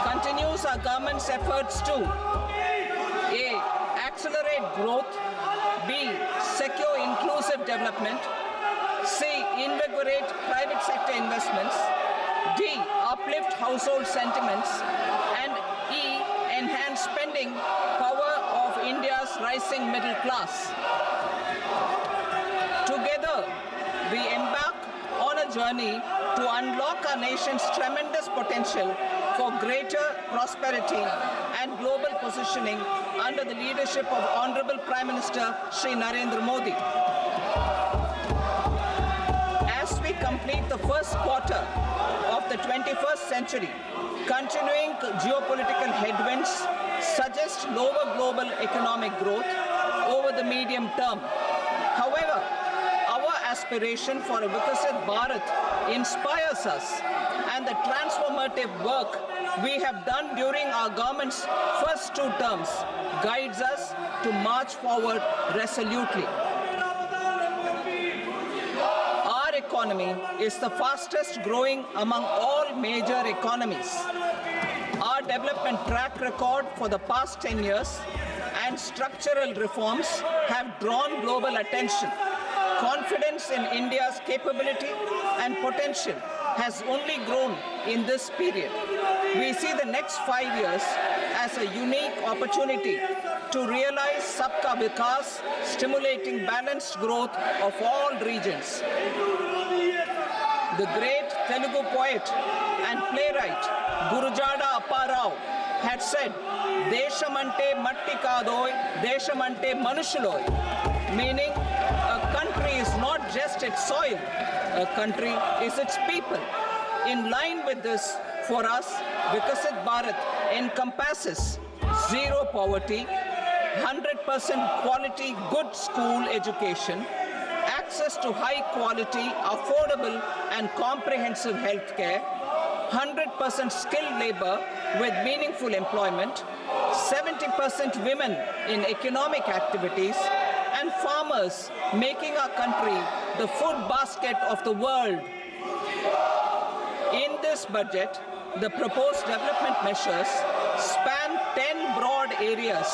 continues our government's efforts to A. Accelerate growth, B. Secure inclusive development, C. Invigorate private sector investments, D. Uplift household sentiments, and E. Enhance spending power of India's rising middle class. Together, we embark on a journey to unlock our nation's tremendous potential for greater prosperity and global positioning under the leadership of Honorable Prime Minister Shri Narendra Modi. As we complete the first quarter of the 21st century, continuing geopolitical headwinds suggest lower global economic growth over the medium term. However, our aspiration for a Vikasit Bharat inspires us, and the transformative work we have done during our government's first 2 terms guides us to march forward resolutely. Our economy is the fastest growing among all major economies. Our development track record for the past 10 years and structural reforms have drawn global attention. Confidence in India's capability and potential has only grown in this period. We see the next 5 years as a unique opportunity to realize Sabka Vikas, stimulating balanced growth of all regions. The great Telugu poet and playwright Gurujada Apparao had said, "Deshamante matti kadoy, deshamante manushuloy," meaning a country is not just its soil, a country is its people. In line with this, for us, Vikasit Bharat encompasses zero poverty, 100% quality good school education, access to high quality, affordable and comprehensive health care, 100% skilled labor with meaningful employment, 70% women in economic activities, and farmers making our country the food basket of the world. In this budget, the proposed development measures span 10 broad areas,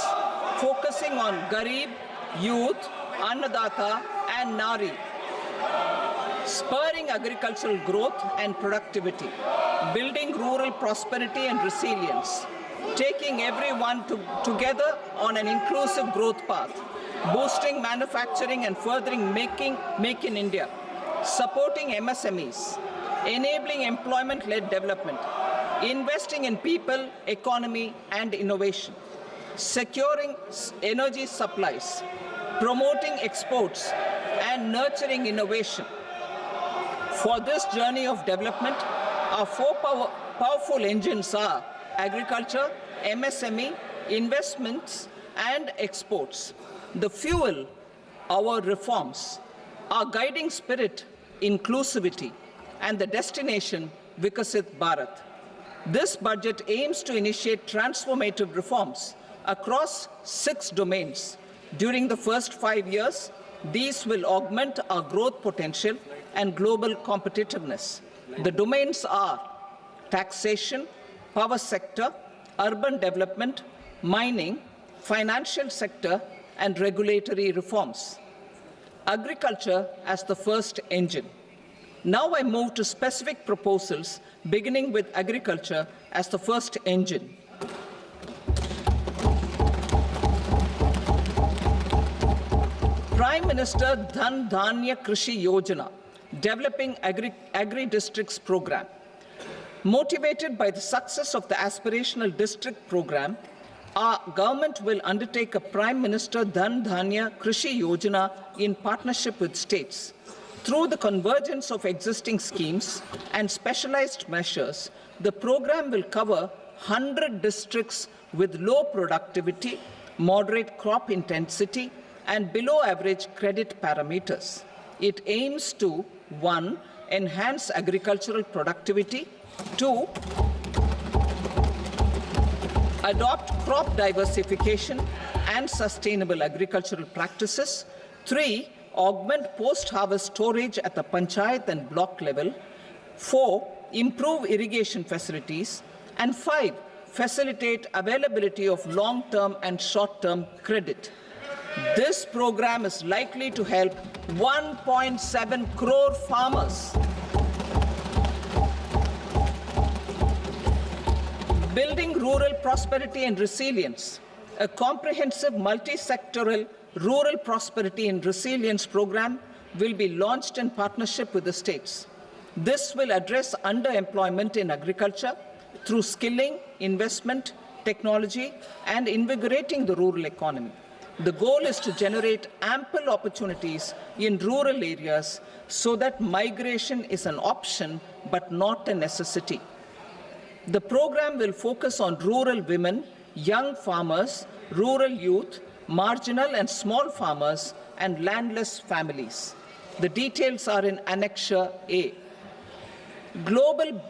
focusing on Garib, youth, Annadata, and Nari, spurring agricultural growth and productivity, building rural prosperity and resilience, taking everyone together on an inclusive growth path, boosting manufacturing and furthering Make in India, supporting MSMEs, enabling employment-led development, investing in people, economy, and innovation, securing energy supplies, promoting exports, and nurturing innovation. For this journey of development, our 4 powerful engines are agriculture, MSME, investments, and exports. The fuel, our reforms, our guiding spirit, inclusivity, and the destination, Vikasit Bharat. This budget aims to initiate transformative reforms across 6 domains. During the first 5 years, these will augment our growth potential and global competitiveness. The domains are taxation, power sector, urban development, mining, financial sector, and regulatory reforms. Agriculture as the first engine. Now I move to specific proposals, beginning with agriculture as the first engine. Prime Minister Dhan Dhanya Krishi Yojana, developing agri-districts program. Motivated by the success of the aspirational district program, our government will undertake a Prime Minister Dhan Dhanya Krishi Yojana in partnership with states. Through the convergence of existing schemes and specialized measures, the program will cover 100 districts with low productivity, moderate crop intensity, and below average credit parameters. It aims to 1. Enhance agricultural productivity, 2. Adopt crop diversification and sustainable agricultural practices, 3. Augment post-harvest storage at the panchayat and block level, 4. Improve irrigation facilities, And 5, facilitate availability of long-term and short-term credit. This program is likely to help 1.7 crore farmers. Building rural prosperity and resilience. A comprehensive multi-sectoral rural prosperity and resilience program will be launched in partnership with the states. This will address underemployment in agriculture through skilling, investment, technology, and invigorating the rural economy. The goal is to generate ample opportunities in rural areas so that migration is an option but not a necessity. The program will focus on rural women, young farmers, rural youth, marginal and small farmers, and landless families. The details are in Annexure A.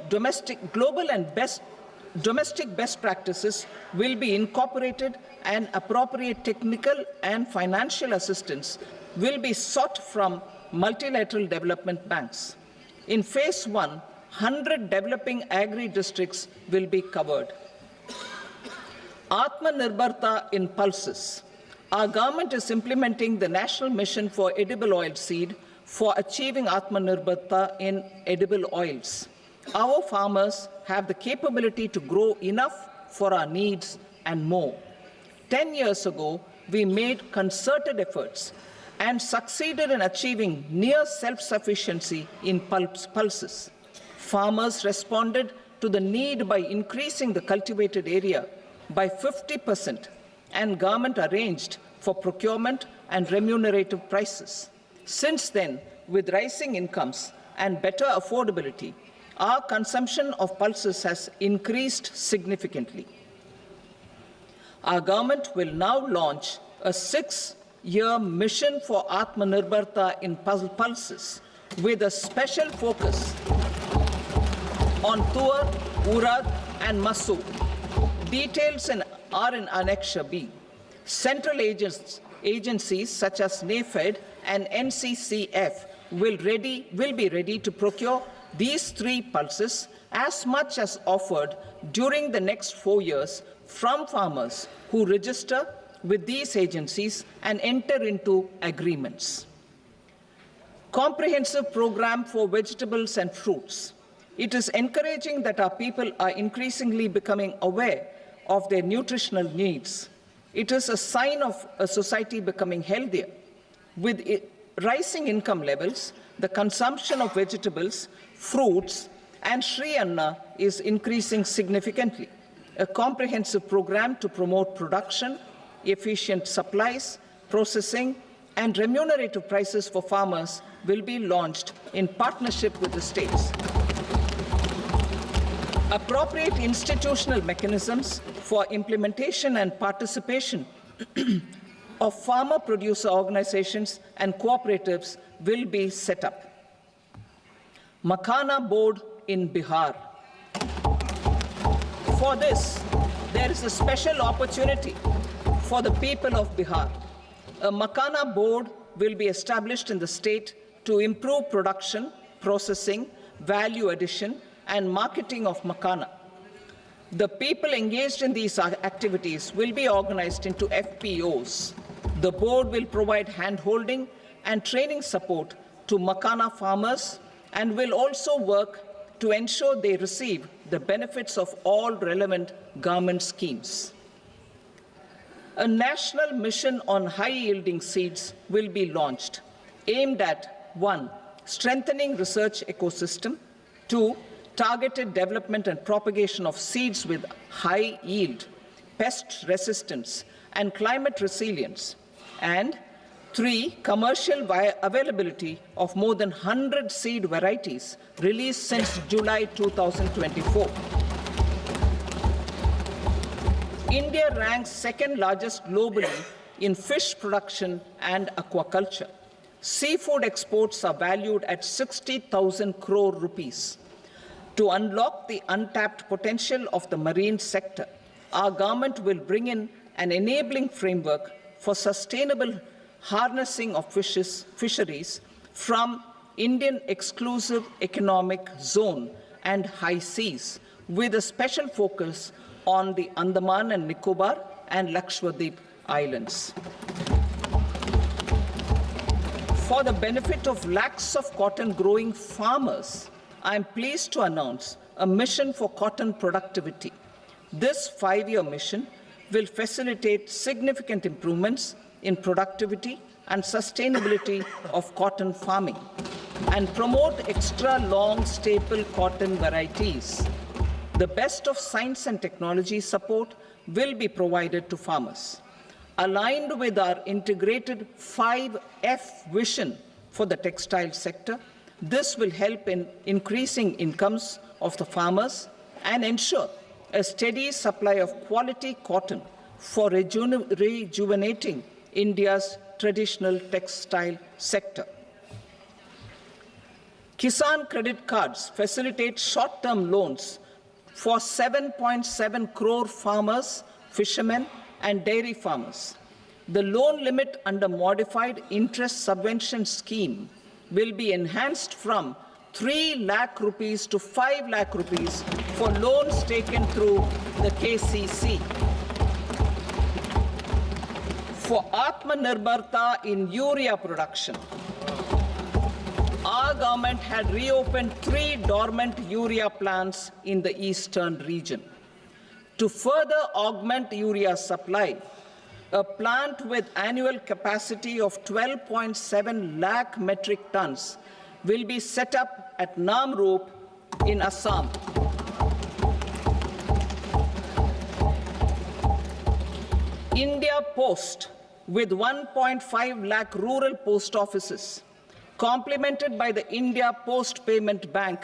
Domestic best practices will be incorporated, and appropriate technical and financial assistance will be sought from multilateral development banks. In Phase 1, 100 developing agri-districts will be covered. Atmanirbharta in pulses. Our government is implementing the National Mission for Edible Oilseed for achieving Atmanirbharta in edible oils. Our farmers have the capability to grow enough for our needs and more. 10 years ago, we made concerted efforts and succeeded in achieving near self-sufficiency in pulses. Farmers responded to the need by increasing the cultivated area by 50%, and government arranged for procurement and remunerative prices. Since then, with rising incomes and better affordability, our consumption of pulses has increased significantly. Our government will now launch a 6-year mission for Atmanirbharta in pulses with a special focus on Tuar, Urad, and Masoor. Details are in Annexure B. Central agencies such as NAFED and NCCF will be ready to procure these 3 pulses as much as offered during the next 4 years from farmers who register with these agencies and enter into agreements. Comprehensive program for vegetables and fruits. It is encouraging that our people are increasingly becoming aware of their nutritional needs. It is a sign of a society becoming healthier. With rising income levels, the consumption of vegetables, fruits, and Sri Anna is increasing significantly. A comprehensive program to promote production, efficient supplies, processing, and remunerative prices for farmers will be launched in partnership with the states. Appropriate institutional mechanisms for implementation and participation of farmer-producer organizations and cooperatives will be set up. Makhana Board in Bihar. For this, there is a special opportunity for the people of Bihar. A Makhana Board will be established in the state to improve production, processing, value addition, and marketing of makhana. The people engaged in these activities will be organized into FPOs. The board will provide hand-holding and training support to makhana farmers and will also work to ensure they receive the benefits of all relevant government schemes. A national mission on high-yielding seeds will be launched, aimed at 1. Strengthening research ecosystem, 2. Targeted development and propagation of seeds with high yield, pest resistance, and climate resilience, and 3. Commercial availability of more than 100 seed varieties released since July 2024. India ranks second largest globally in fish production and aquaculture. Seafood exports are valued at 60,000 crore rupees. To unlock the untapped potential of the marine sector, our government will bring in an enabling framework for sustainable harnessing of fisheries from Indian Exclusive Economic Zone and high seas, with a special focus on the Andaman and Nicobar and Lakshadweep Islands. For the benefit of lakhs of cotton growing farmers, I am pleased to announce a mission for cotton productivity. This 5-year mission will facilitate significant improvements in productivity and sustainability of cotton farming and promote extra long staple cotton varieties. The best of science and technology support will be provided to farmers. Aligned with our integrated 5F vision for the textile sector, this will help in increasing incomes of the farmers and ensure a steady supply of quality cotton for rejuvenating India's traditional textile sector. Kisan credit cards facilitate short-term loans for 7.7 crore farmers, fishermen, and dairy farmers. The loan limit under modified interest subvention scheme will be enhanced from 3 lakh rupees to 5 lakh rupees for loans taken through the KCC. For Atmanirbharta in urea production, our government had reopened 3 dormant urea plants in the eastern region. To further augment urea supply, a plant with annual capacity of 12.7 lakh metric tons will be set up at Namrup in Assam. India Post, with 1.5 lakh rural post offices, complemented by the India Post Payment Bank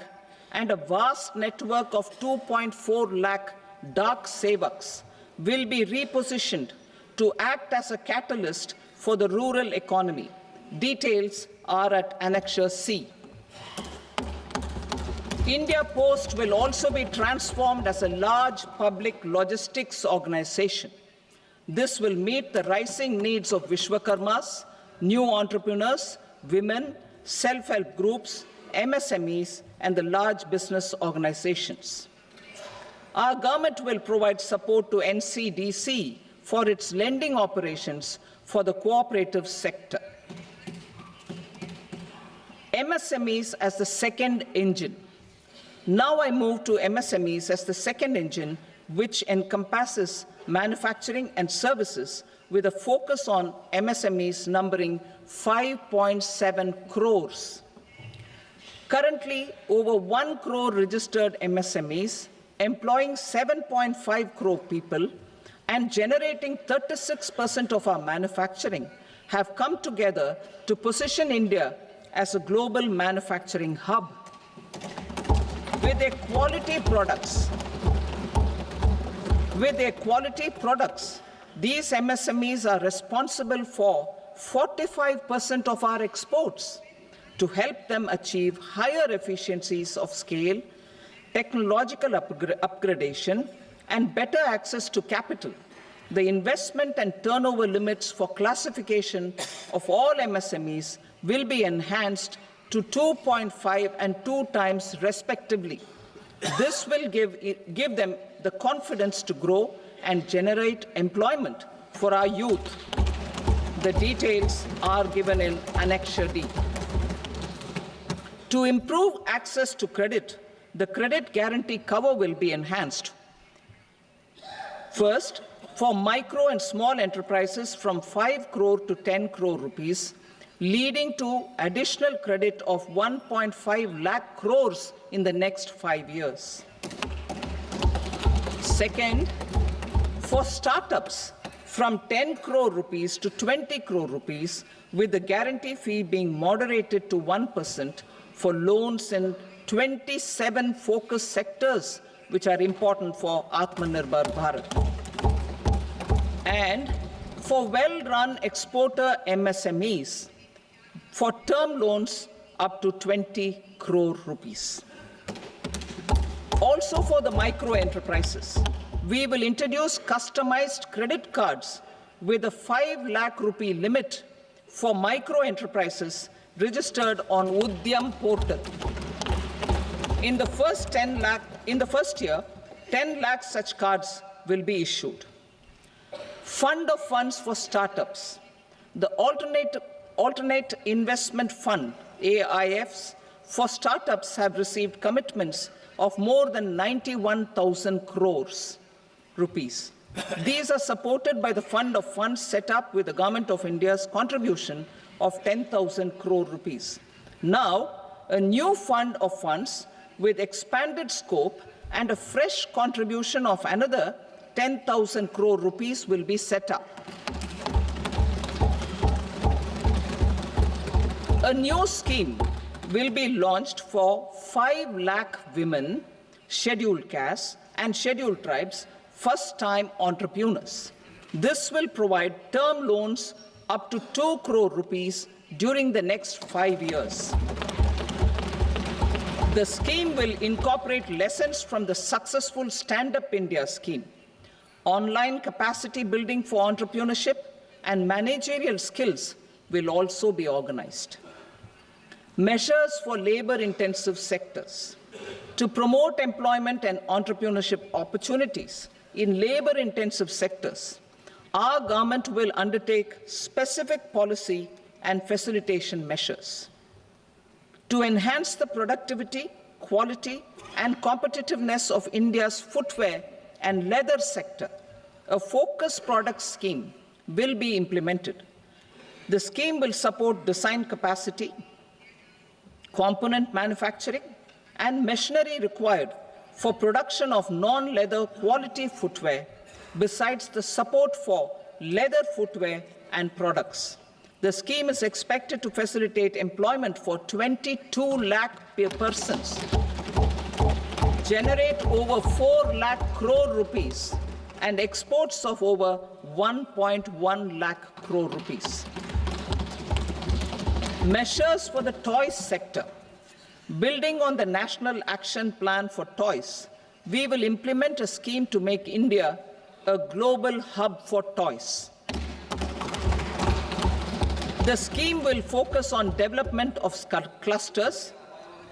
and a vast network of 2.4 lakh Dak Sevaks, will be repositioned to act as a catalyst for the rural economy. Details are at Annexure C. India Post will also be transformed as a large public logistics organization. This will meet the rising needs of Vishwakarmas, new entrepreneurs, women, self-help groups, MSMEs, and the large business organizations. Our government will provide support to NCDC for its lending operations for the cooperative sector. MSMEs as the second engine. Now I move to MSMEs as the second engine, which encompasses manufacturing and services with a focus on MSMEs numbering 5.7 crores. Currently, over 1 crore registered MSMEs, employing 7.5 crore people and generating 36% of our manufacturing, have come together to position India as a global manufacturing hub. With their quality products, these MSMEs are responsible for 45% of our exports. To help them achieve higher efficiencies of scale, technological upgradation, and better access to capital, the investment and turnover limits for classification of all MSMEs will be enhanced to 2.5 and 2 times respectively. This will give them the confidence to grow and generate employment for our youth. The details are given in Annexure D. To improve access to credit, the credit guarantee cover will be enhanced. First, for micro and small enterprises from 5 crore to 10 crore rupees, leading to additional credit of 1.5 lakh crores in the next 5 years. Second, for startups from 10 crore rupees to 20 crore rupees, with the guarantee fee being moderated to 1% for loans in 27 focus sectors which are important for Atmanirbhar Bharat. And for well-run exporter MSMEs, for term loans up to 20 crore rupees. Also for the micro enterprises, we will introduce customized credit cards with a 5 lakh rupee limit for micro enterprises registered on Udyam portal. In the first 10 In the first year, 10 lakh such cards will be issued. Fund of funds for startups. The Alternate Investment Fund, AIFs, for startups have received commitments of more than 91,000 crores rupees. These are supported by the fund of funds set up with the Government of India's contribution of 10,000 crore rupees. Now, a new fund of funds with expanded scope and a fresh contribution of another 10,000 crore rupees will be set up. A new scheme will be launched for 5 lakh women, scheduled castes and scheduled tribes, first-time entrepreneurs. This will provide term loans up to 2 crore rupees during the next 5 years. The scheme will incorporate lessons from the successful Stand Up India scheme. Online capacity building for entrepreneurship and managerial skills will also be organized. Measures for labor-intensive sectors. To promote employment and entrepreneurship opportunities in labor-intensive sectors, our government will undertake specific policy and facilitation measures. To enhance the productivity, quality, and competitiveness of India's footwear and leather sector, a focused product scheme will be implemented. The scheme will support design capacity, component manufacturing, and machinery required for production of non-leather quality footwear, besides the support for leather footwear and products. The scheme is expected to facilitate employment for 22 lakh persons, generate over 4 lakh crore rupees, and exports of over 1.1 lakh crore rupees. Measures for the toys sector. Building on the National Action Plan for Toys, we will implement a scheme to make India a global hub for toys. The scheme will focus on development of clusters,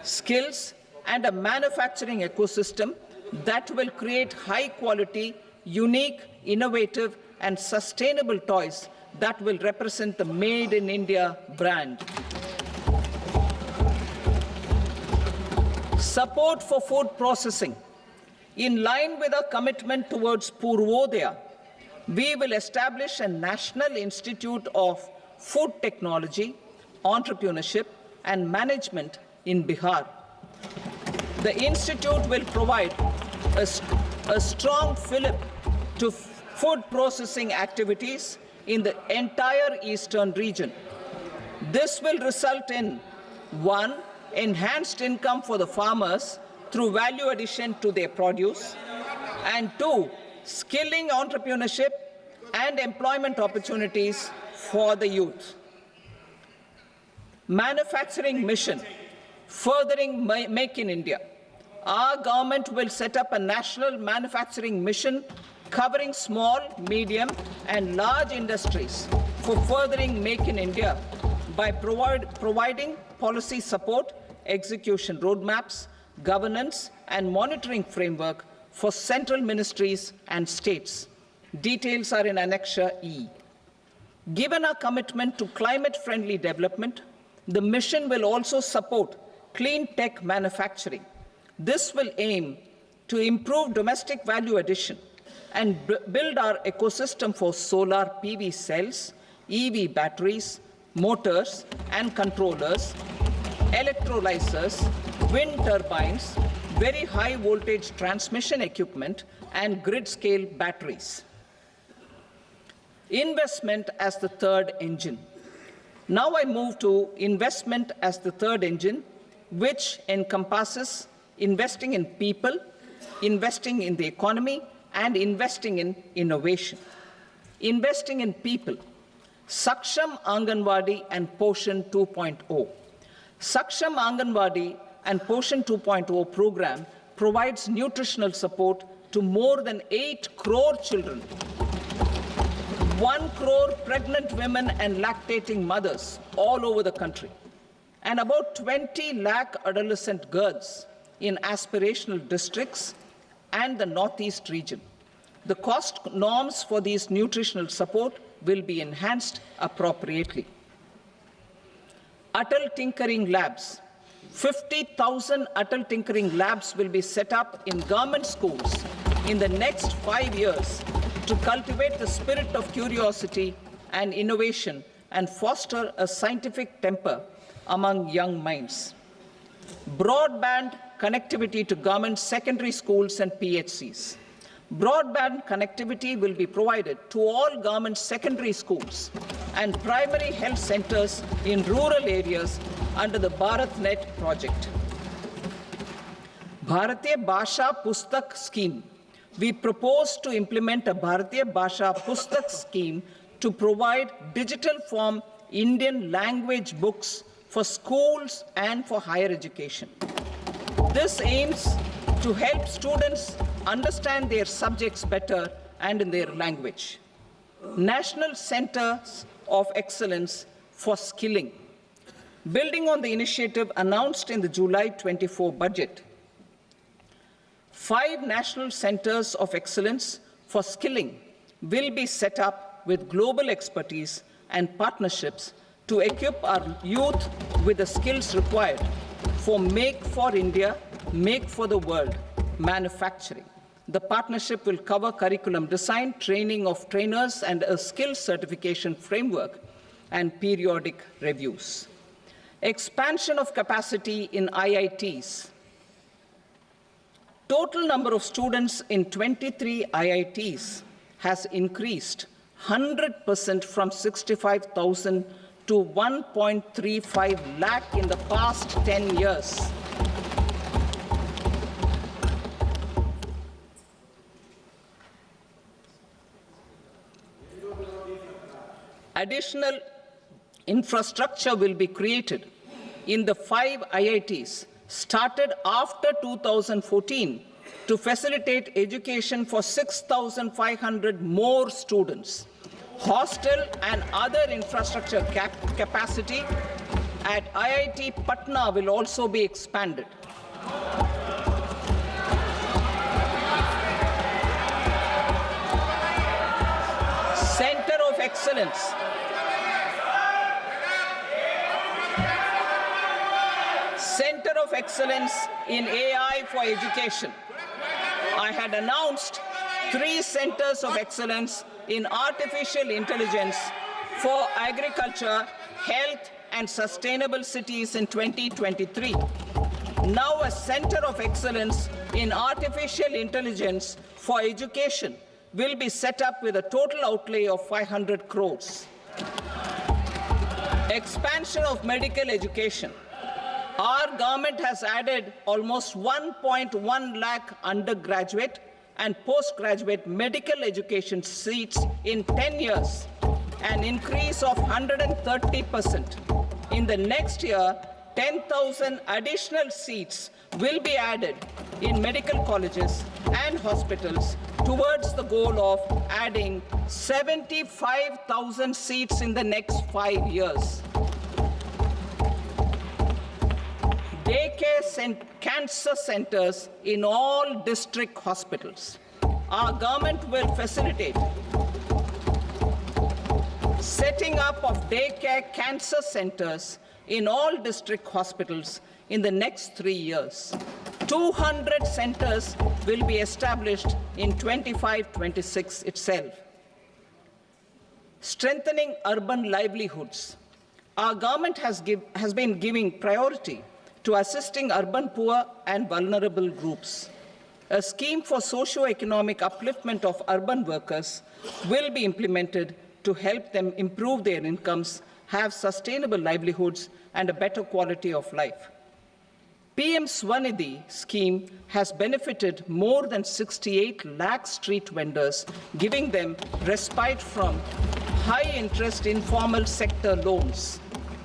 skills, and a manufacturing ecosystem that will create high-quality, unique, innovative, and sustainable toys that will represent the Made in India brand. Support for food processing. In line with our commitment towards Purvodaya, we will establish a National Institute of Food Technology, Entrepreneurship, and Management in Bihar. The institute will provide a strong fillip to food processing activities in the entire eastern region. This will result in 1. Enhanced income for the farmers through value addition to their produce, and 2. Skilling entrepreneurship and employment opportunities for the youth. Manufacturing mission, furthering Make in India. Our government will set up a national manufacturing mission covering small, medium, and large industries for furthering Make in India by providing policy support, execution roadmaps, governance, and monitoring framework for central ministries and states. Details are in Annexure E. Given our commitment to climate-friendly development, the mission will also support clean tech manufacturing. This will aim to improve domestic value addition and build our ecosystem for solar PV cells, EV batteries, motors and controllers, electrolyzers, wind turbines, very high voltage transmission equipment, and grid-scale batteries. Investment as the third engine. Now I move to investment as the third engine, which encompasses investing in people, investing in the economy, and investing in innovation. Investing in people. Saksham Anganwadi and Poshan 2.0. Saksham Anganwadi and Poshan 2.0 program provides nutritional support to more than 8 crore children, 1 crore pregnant women and lactating mothers all over the country, and about 20 lakh adolescent girls in aspirational districts and the Northeast region. The cost norms for these nutritional support will be enhanced appropriately. Atal Tinkering Labs. 50,000 Atal Tinkering Labs will be set up in government schools in the next 5 years to cultivate the spirit of curiosity and innovation and foster a scientific temper among young minds. Broadband connectivity to government secondary schools and PHCs. Broadband connectivity will be provided to all government secondary schools and primary health centers in rural areas under the BharatNet project. Bharatiya Bhasha Pustak Scheme. We propose to implement a Bharatiya Bhasha Pustak scheme to provide digital form Indian language books for schools and for higher education. This aims to help students understand their subjects better and in their language. National Centers of Excellence for Skilling. Building on the initiative announced in the July 24 budget, 5 national centers of excellence for skilling will be set up with global expertise and partnerships to equip our youth with the skills required for Make for India, Make for the World manufacturing. The partnership will cover curriculum design, training of trainers, and a skills certification framework and periodic reviews. Expansion of capacity in IITs. Total number of students in 23 IITs has increased 100% from 65,000 to 1.35 lakh in the past 10 years. Additional infrastructure will be created in the 5 IITs started after 2014 to facilitate education for 6,500 more students. Hostel and other infrastructure capacity at IIT Patna will also be expanded. Center of Excellence. Center of Excellence in AI for Education. I had announced 3 centers of excellence in artificial intelligence for agriculture, health, and sustainable cities in 2023. Now a center of excellence in artificial intelligence for education will be set up with a total outlay of 500 crores. Expansion of medical education. Our government has added almost 1.1 lakh undergraduate and postgraduate medical education seats in 10 years, an increase of 130%. In the next year, 10,000 additional seats will be added in medical colleges and hospitals towards the goal of adding 75,000 seats in the next 5 years. Daycare cancer centers in all district hospitals. Our government will facilitate setting up of daycare cancer centers in all district hospitals in the next 3 years. 200 centers will be established in 25-26 itself. Strengthening urban livelihoods. Our government has been giving priority to assisting urban poor and vulnerable groups. A scheme for socio-economic upliftment of urban workers will be implemented to help them improve their incomes, have sustainable livelihoods, and a better quality of life. PM Swanidhi scheme has benefited more than 68 lakh street vendors, giving them respite from high-interest informal sector loans.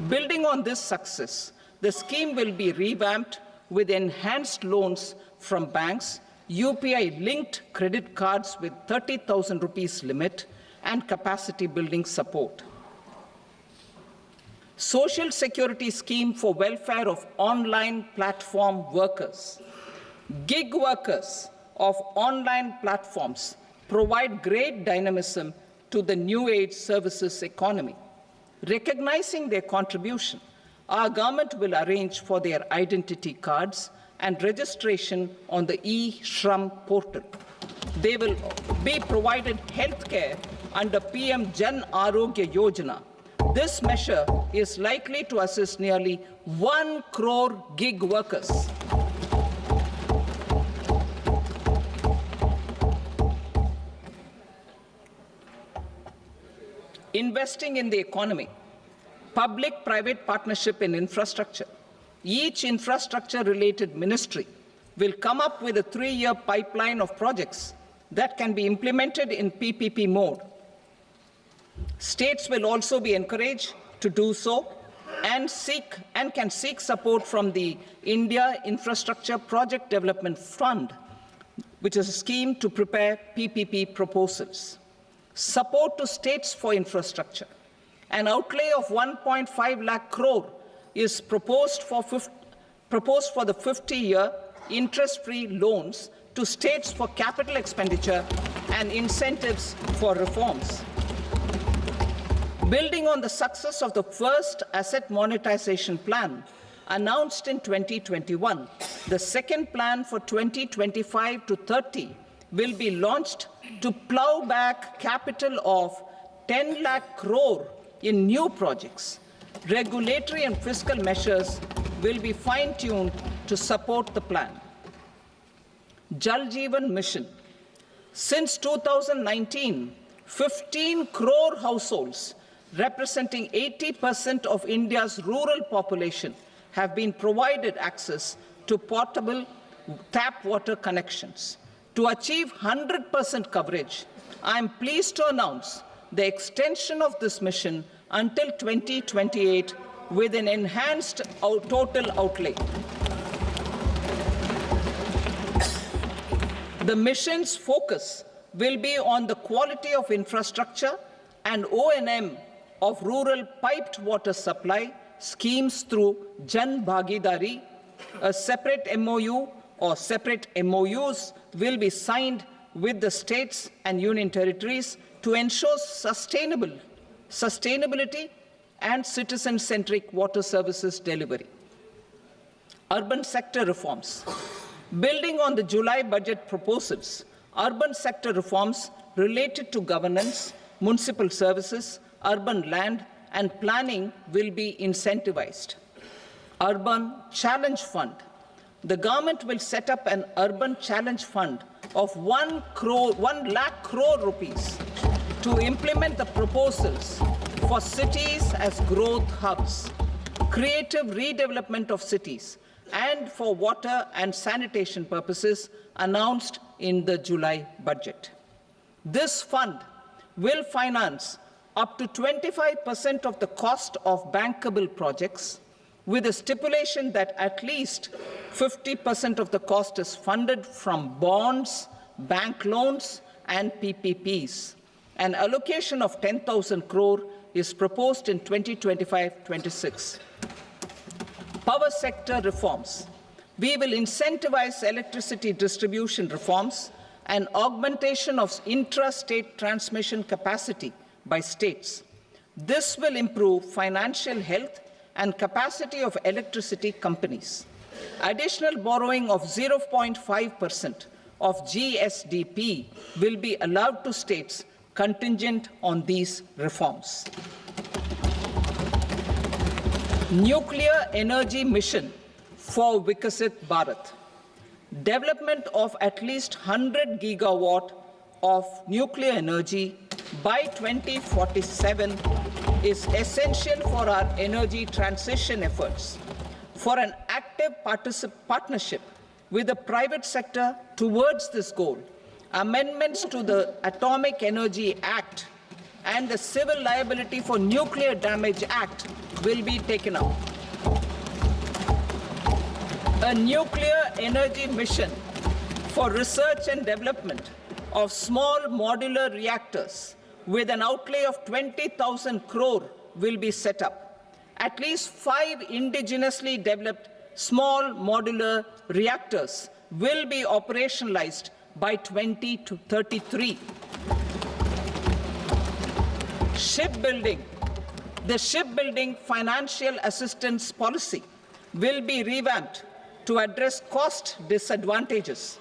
Building on this success, the scheme will be revamped with enhanced loans from banks, UPI-linked credit cards with 30,000 rupees limit, and capacity building support. Social Security Scheme for welfare of online platform workers. Gig workers of online platforms provide great dynamism to the new age services economy. Recognizing their contribution, our government will arrange for their identity cards and registration on the e-Shram portal. They will be provided health care under PM Jan Arogya Yojana. This measure is likely to assist nearly 1 crore gig workers. Investing in the economy, public-private partnership in infrastructure. Each infrastructure-related ministry will come up with a 3-year pipeline of projects that can be implemented in PPP mode. States will also be encouraged to do so and can seek support from the India Infrastructure Project Development Fund, which is a scheme to prepare PPP proposals. Support to states for infrastructure. An outlay of 1.5 lakh crore is proposed for the 50-year interest-free loans to states for capital expenditure and incentives for reforms. Building on the success of the first asset monetization plan announced in 2021, the second plan for 2025 to 30 will be launched to plow back capital of 10 lakh crore in new projects. Regulatory and fiscal measures will be fine-tuned to support the plan. Jal Jeevan Mission. Since 2019, 15 crore households, representing 80% of India's rural population, have been provided access to portable tap water connections. To achieve 100% coverage, I am pleased to announce the extension of this mission until 2028 with an enhanced total outlay. The mission's focus will be on the quality of infrastructure and O&M of rural piped water supply schemes through Jan Bhagidari. A separate MOU or separate MOUs will be signed with the states and union territories to ensure sustainability and citizen-centric water services delivery. Urban sector reforms. Building on the July budget proposals, urban sector reforms related to governance, municipal services, urban land and planning will be incentivized. Urban Challenge Fund. The government will set up an urban challenge fund of 1 lakh crore rupees to implement the proposals for cities as growth hubs, creative redevelopment of cities, and for water and sanitation purposes announced in the July budget. This fund will finance up to 25% of the cost of bankable projects, with a stipulation that at least 50% of the cost is funded from bonds, bank loans, and PPPs. An allocation of 10,000 crore is proposed in 2025-26. Power sector reforms. We will incentivize electricity distribution reforms and augmentation of intra-state transmission capacity by states. This will improve financial health and capacity of electricity companies. Additional borrowing of 0.5% of GSDP will be allowed to states contingent on these reforms. Nuclear energy mission for Vikasit Bharat. Development of at least 100 gigawatt of nuclear energy by 2047 is essential for our energy transition efforts. For an active partnership with the private sector towards this goal, amendments to the Atomic Energy Act and the Civil Liability for Nuclear Damage Act will be taken up. A nuclear energy mission for research and development of small modular reactors with an outlay of 20,000 crore will be set up. At least 5 indigenously developed small modular reactors will be operationalized by 2033. Shipbuilding. The shipbuilding financial assistance policy will be revamped to address cost disadvantages.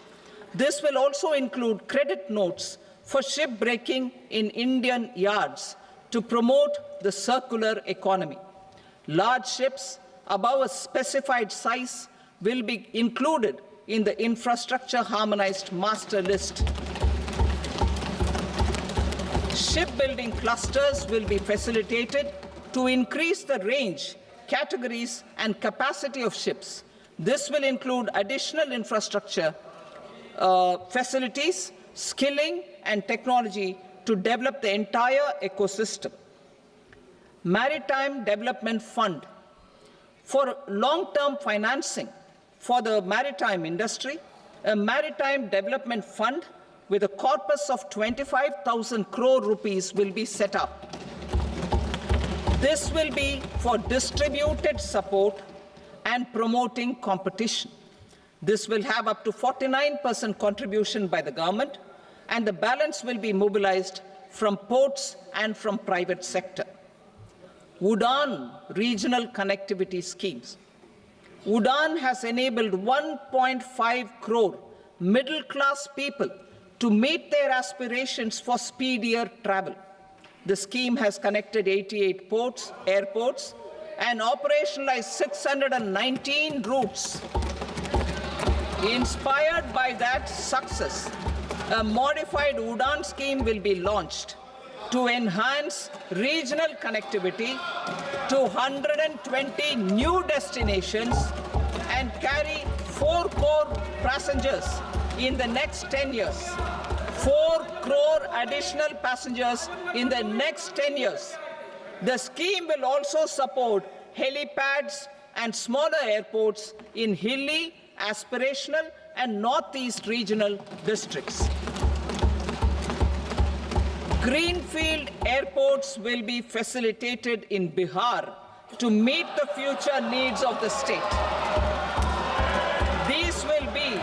This will also include credit notes for shipbreaking in Indian yards to promote the circular economy. Large ships above a specified size will be included in the infrastructure harmonized master list. Shipbuilding clusters will be facilitated to increase the range, categories, and capacity of ships. This will include additional infrastructure, facilities, skilling, and technology to develop the entire ecosystem. Maritime Development Fund. For long-term financing for the maritime industry, a Maritime Development Fund with a corpus of 25,000 crore rupees will be set up. This will be for distributed support and promoting competition. This will have up to 49% contribution by the government, and the balance will be mobilized from ports and from private sector. UDAN regional connectivity schemes. UDAN has enabled 1.5 crore middle-class people to meet their aspirations for speedier travel. The scheme has connected 88 airports, and operationalized 619 routes. Inspired by that success, a modified UDAN scheme will be launched to enhance regional connectivity to 120 new destinations and carry 4 crore passengers in the next 10 years. 4 crore additional passengers in the next 10 years. The scheme will also support helipads and smaller airports in hilly, aspirational, and northeast regional districts. Greenfield airports will be facilitated in Bihar to meet the future needs of the state. These will be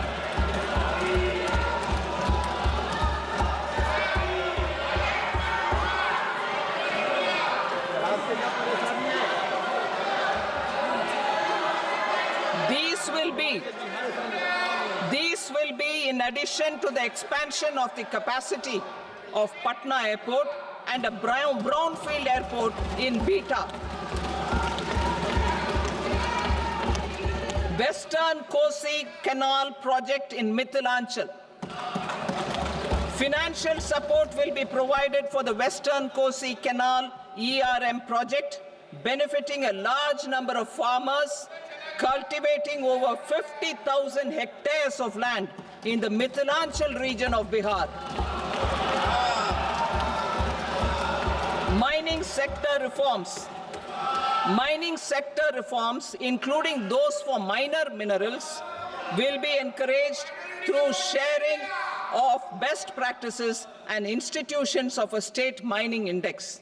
in addition to the expansion of the capacity of Patna Airport and a brownfield airport in Beta. Western Kosi Canal project in Mithilanchal. Financial support will be provided for the Western Kosi Canal ERM project, benefiting a large number of farmers, cultivating over 50,000 hectares of land in the Mithilanchal region of Bihar. Mining sector reforms. Mining sector reforms, including those for minor minerals, will be encouraged through sharing of best practices and institutions of a state mining index.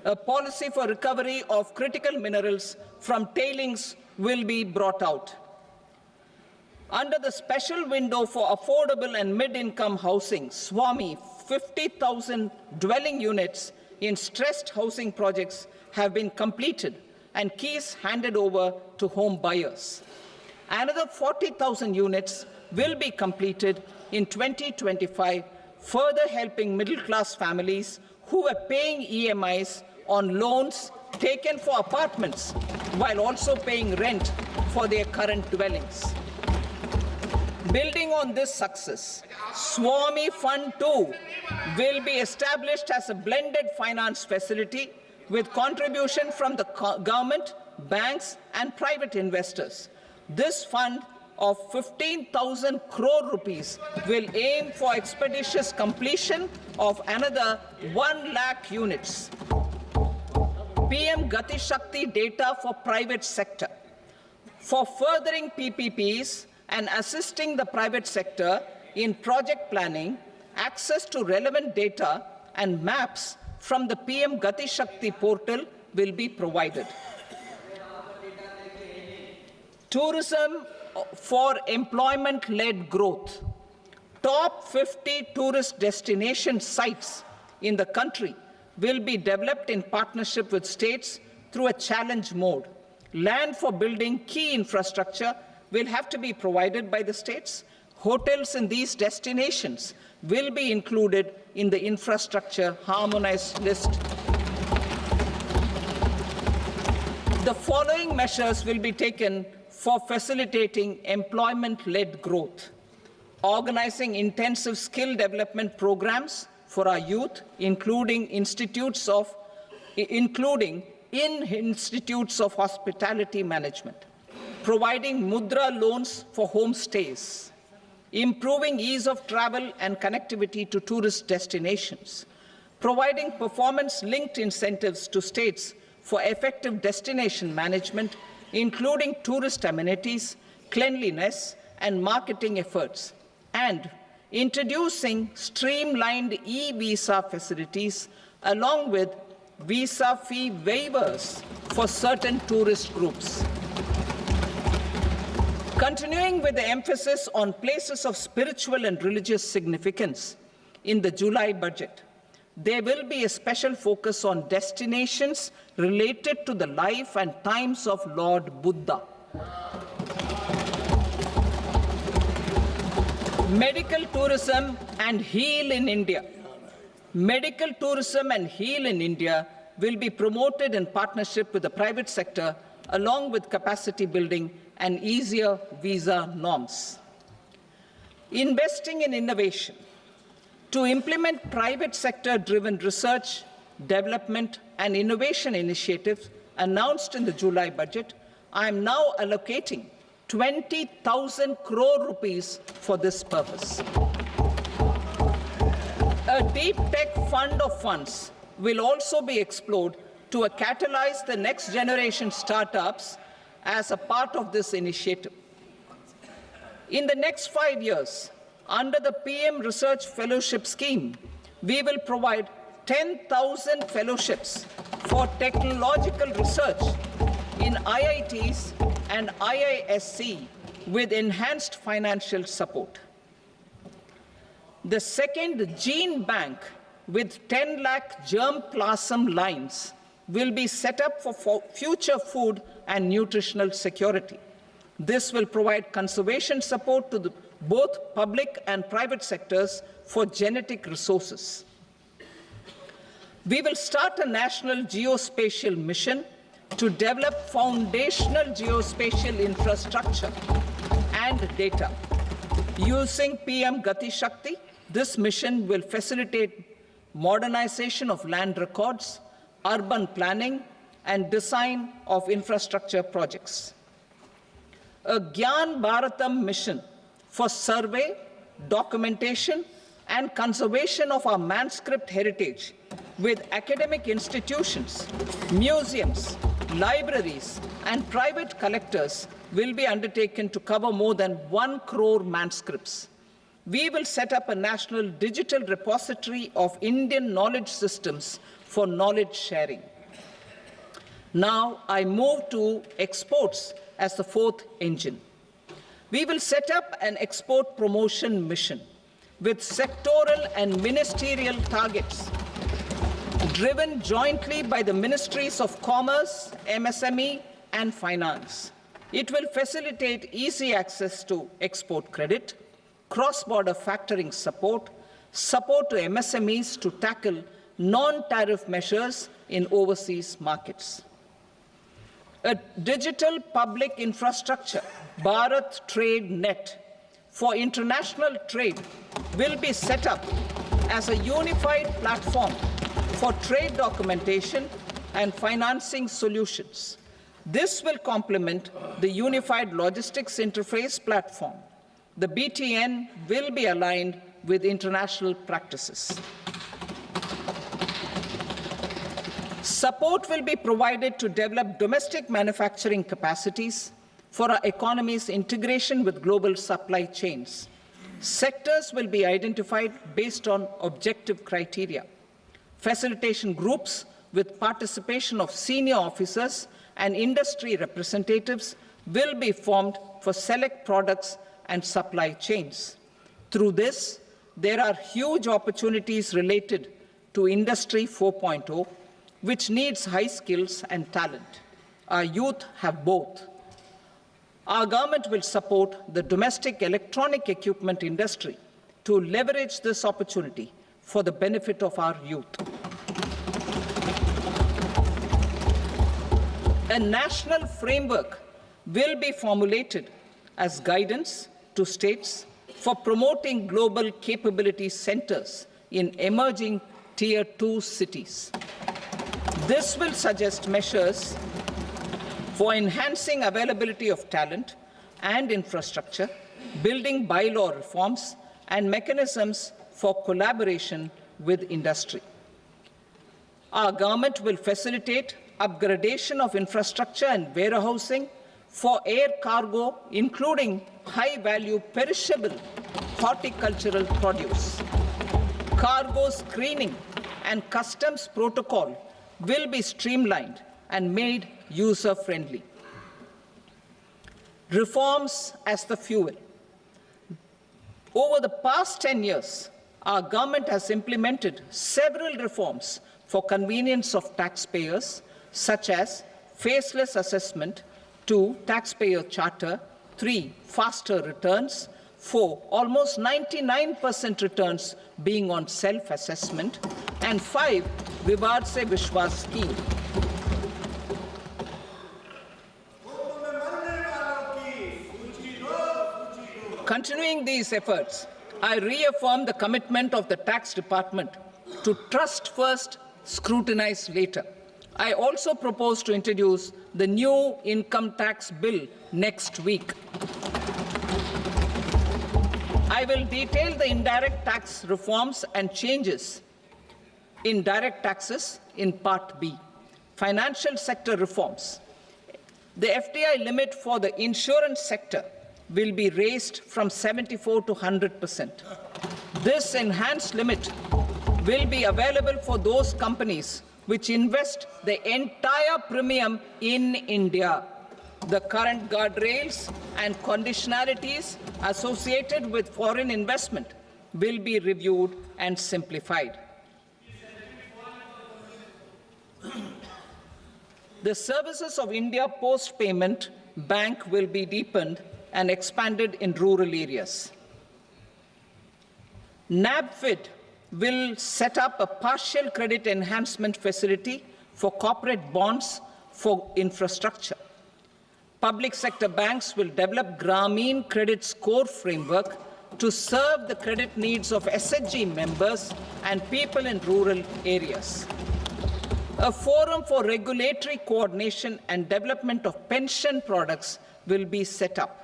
A policy for recovery of critical minerals from tailings will be brought out. Under the special window for affordable and mid-income housing, SWAMI, 50,000 dwelling units in stressed housing projects have been completed and keys handed over to home buyers. Another 40,000 units will be completed in 2025, further helping middle-class families who were paying EMIs on loans taken for apartments while also paying rent for their current dwellings. Building on this success, SWAMI Fund 2 will be established as a blended finance facility with contribution from the government, banks, and private investors. This fund of 15,000 crore rupees will aim for expeditious completion of another 1 lakh units. PM Gati Shakti data for private sector. For furthering PPPs and assisting the private sector in project planning, access to relevant data and maps from the PM Gati Shakti portal will be provided. Tourism for employment-led growth. Top 50 tourist destination sites in the country will be developed in partnership with states through a challenge mode. Land for building key infrastructure will have to be provided by the states. Hotels in these destinations will be included in the infrastructure harmonized list. The following measures will be taken for facilitating employment-led growth: organizing intensive skill development programs for our youth, including in institutes of hospitality management, providing mudra loans for homestays, improving ease of travel and connectivity to tourist destinations, providing performance-linked incentives to states for effective destination management, including tourist amenities, cleanliness, and marketing efforts, and introducing streamlined e-visa facilities along with visa fee waivers for certain tourist groups. Continuing with the emphasis on places of spiritual and religious significance, in the July budget, there will be a special focus on destinations related to the life and times of Lord Buddha. Medical tourism and heal in India. Medical tourism and heal in India will be promoted in partnership with the private sector, along with capacity building and easier visa norms. Investing in innovation. To implement private sector-driven research, development, and innovation initiatives announced in the July budget, I am now allocating 20,000 crore rupees for this purpose. A deep tech fund of funds will also be explored to catalyze the next generation startups as a part of this initiative. In the next 5 years, under the PM Research Fellowship Scheme, we will provide 10,000 fellowships for technological research in IITs and IISc with enhanced financial support. The second gene bank with 10 lakh germplasm lines will be set up for future food and nutritional security. This will provide conservation support to both public and private sectors for genetic resources. We will start a national geospatial mission to develop foundational geospatial infrastructure and data. Using PM Gati Shakti, this mission will facilitate modernization of land records, urban planning, and design of infrastructure projects. A Gyan Bharatam mission for survey, documentation, and conservation of our manuscript heritage with academic institutions, museums, libraries, and private collectors will be undertaken to cover more than 1 crore manuscripts. We will set up a national digital repository of Indian knowledge systems for knowledge sharing. Now I move to exports as the fourth engine. We will set up an export promotion mission with sectoral and ministerial targets driven jointly by the Ministries of Commerce, MSME, and Finance. It will facilitate easy access to export credit, cross-border factoring support, support to MSMEs to tackle non-tariff measures in overseas markets. A digital public infrastructure, Bharat Trade Net, for international trade will be set up as a unified platform for trade documentation and financing solutions. This will complement the Unified Logistics Interface platform. The BTN will be aligned with international practices. Support will be provided to develop domestic manufacturing capacities for our economy's integration with global supply chains. Sectors will be identified based on objective criteria. Facilitation groups with participation of senior officers and industry representatives will be formed for select products and supply chains. Through this, there are huge opportunities related to Industry 4.0, which needs high skills and talent. Our youth have both. Our government will support the domestic electronic equipment industry to leverage this opportunity for the benefit of our youth. A national framework will be formulated as guidance to states for promoting global capability centers in emerging Tier 2 cities. This will suggest measures for enhancing availability of talent and infrastructure, building bylaw reforms, and mechanisms for collaboration with industry. Our government will facilitate upgradation of infrastructure and warehousing for air cargo, including high-value perishable horticultural produce. Cargo screening and customs protocol will be streamlined and made user-friendly. Reforms as the fuel. Over the past 10 years, our government has implemented several reforms for convenience of taxpayers, such as faceless assessment, 2, taxpayer charter, 3, faster returns, 4, almost 99% returns being on self-assessment, and 5, Vivad Se Vishwas scheme. Continuing these efforts, I reaffirm the commitment of the Tax Department to trust first, scrutinize later. I also propose to introduce the new income tax bill next week. I will detail the indirect tax reforms and changes in direct taxes in Part B. Financial sector reforms. The FDI limit for the insurance sector will be raised from 74 to 100%. This enhanced limit will be available for those companies which invest the entire premium in India. The current guardrails and conditionalities associated with foreign investment will be reviewed and simplified. The services of India Post Payment Bank will be deepened and expanded in rural areas. NABFID will set up a partial credit enhancement facility for corporate bonds for infrastructure. Public sector banks will develop Grameen Credit Score framework to serve the credit needs of SHG members and people in rural areas. A forum for regulatory coordination and development of pension products will be set up.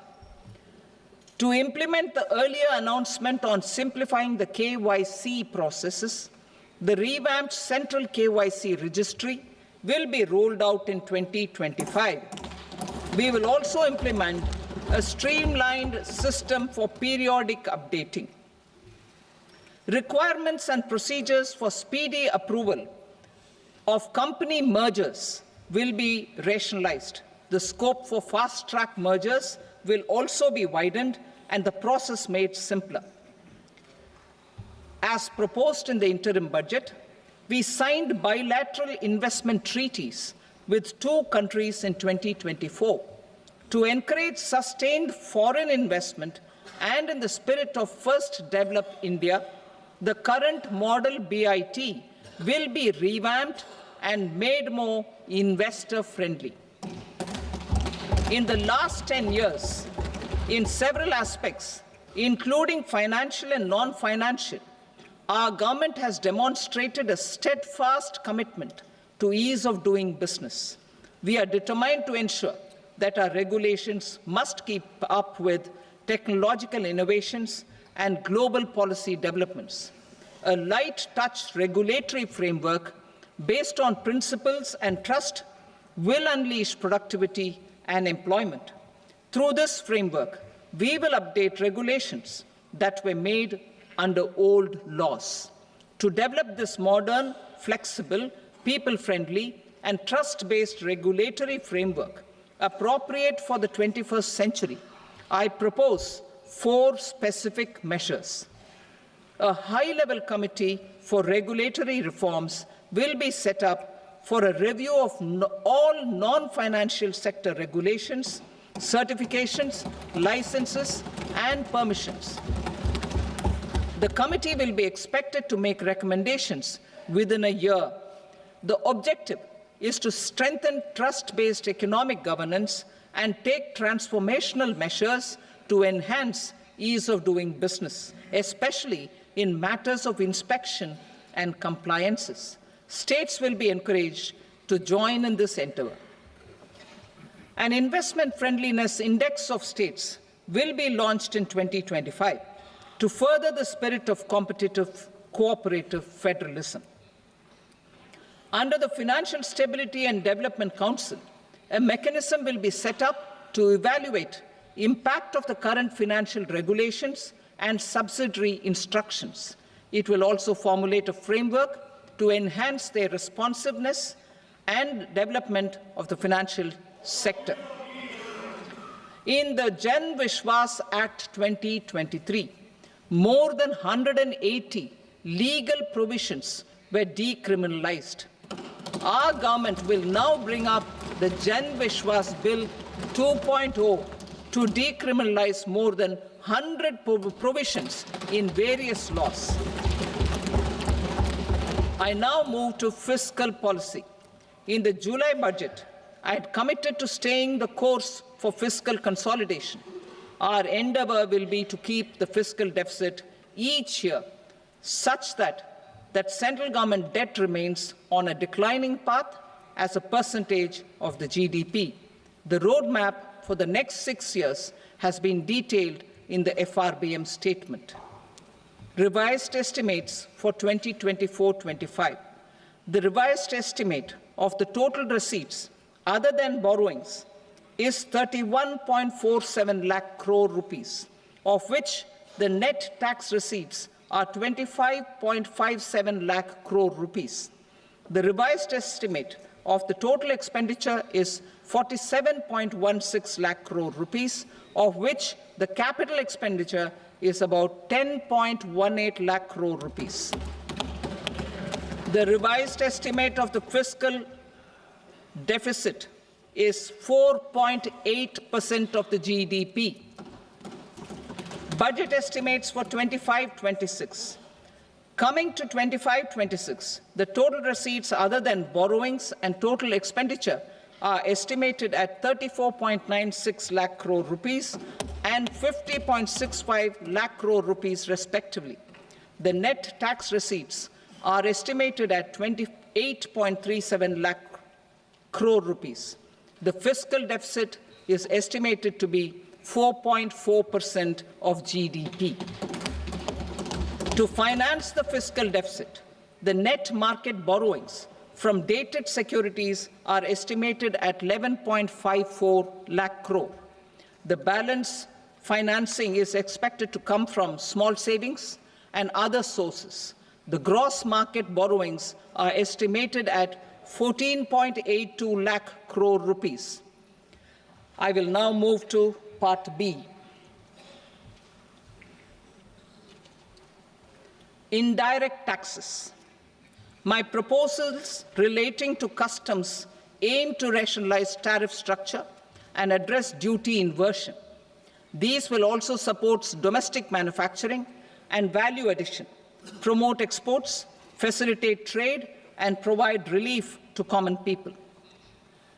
To implement the earlier announcement on simplifying the KYC processes, the revamped Central KYC Registry will be rolled out in 2025. We will also implement a streamlined system for periodic updating. Requirements and procedures for speedy approval of company mergers will be rationalized. The scope for fast-track mergers will also be widened and the process made simpler. As proposed in the interim budget, we signed bilateral investment treaties with 2 countries in 2024 to encourage sustained foreign investment, and in the spirit of First Develop India, the current model BIT will be revamped and made more investor-friendly. In the last 10 years, in several aspects, including financial and non-financial, our government has demonstrated a steadfast commitment to ease of doing business. We are determined to ensure that our regulations must keep up with technological innovations and global policy developments. A light-touch regulatory framework based on principles and trust will unleash productivity and employment. Through this framework, we will update regulations that were made under old laws. To develop this modern, flexible, people-friendly, and trust-based regulatory framework appropriate for the 21st century, I propose 4 specific measures. A high-level committee for regulatory reforms will be set up for a review of all non-financial sector regulations, certifications, licenses, and permissions. The committee will be expected to make recommendations within a year. The objective is to strengthen trust-based economic governance and take transformational measures to enhance ease of doing business, especially in matters of inspection and compliances. States will be encouraged to join in this endeavor. An investment friendliness index of states will be launched in 2025 to further the spirit of competitive, cooperative federalism. Under the Financial Stability and Development Council, a mechanism will be set up to evaluate impact of the current financial regulations and subsidiary instructions. It will also formulate a framework to enhance their responsiveness and development of the financial sector. In the Jan Vishwas Act 2023, more than 180 legal provisions were decriminalized. Our government will now bring up the Jan Vishwas Bill 2.0 to decriminalize more than 100 provisions in various laws. I now move to fiscal policy. In the July budget, I had committed to staying the course for fiscal consolidation. Our endeavor will be to keep the fiscal deficit each year such that central government debt remains on a declining path as a percentage of the GDP. The roadmap for the next 6 years has been detailed in the FRBM statement. Revised estimates for 2024-25. The revised estimate of the total receipts other than borrowings is 31.47 lakh crore rupees, of which the net tax receipts are 25.57 lakh crore rupees. The revised estimate of the total expenditure is 47.16 lakh crore rupees, of which the capital expenditure is about 10.18 lakh crore rupees. The revised estimate of the fiscal deficit is 4.8% of the GDP. Budget estimates for 25-26. Coming to 25-26, the total receipts other than borrowings and total expenditure are estimated at 34.96 lakh crore rupees and 50.65 lakh crore rupees respectively. The net tax receipts are estimated at 28.37 lakh crore rupees. The fiscal deficit is estimated to be 4.4% of GDP. To finance the fiscal deficit, the net market borrowings from dated securities are estimated at 11.54 lakh crore. The balance financing is expected to come from small savings and other sources. The gross market borrowings are estimated at 14.82 lakh crore rupees. I will now move to Part B. Indirect taxes. My proposals relating to customs aim to rationalize tariff structure and address duty inversion. These will also support domestic manufacturing and value addition, promote exports, facilitate trade, and provide relief to common people.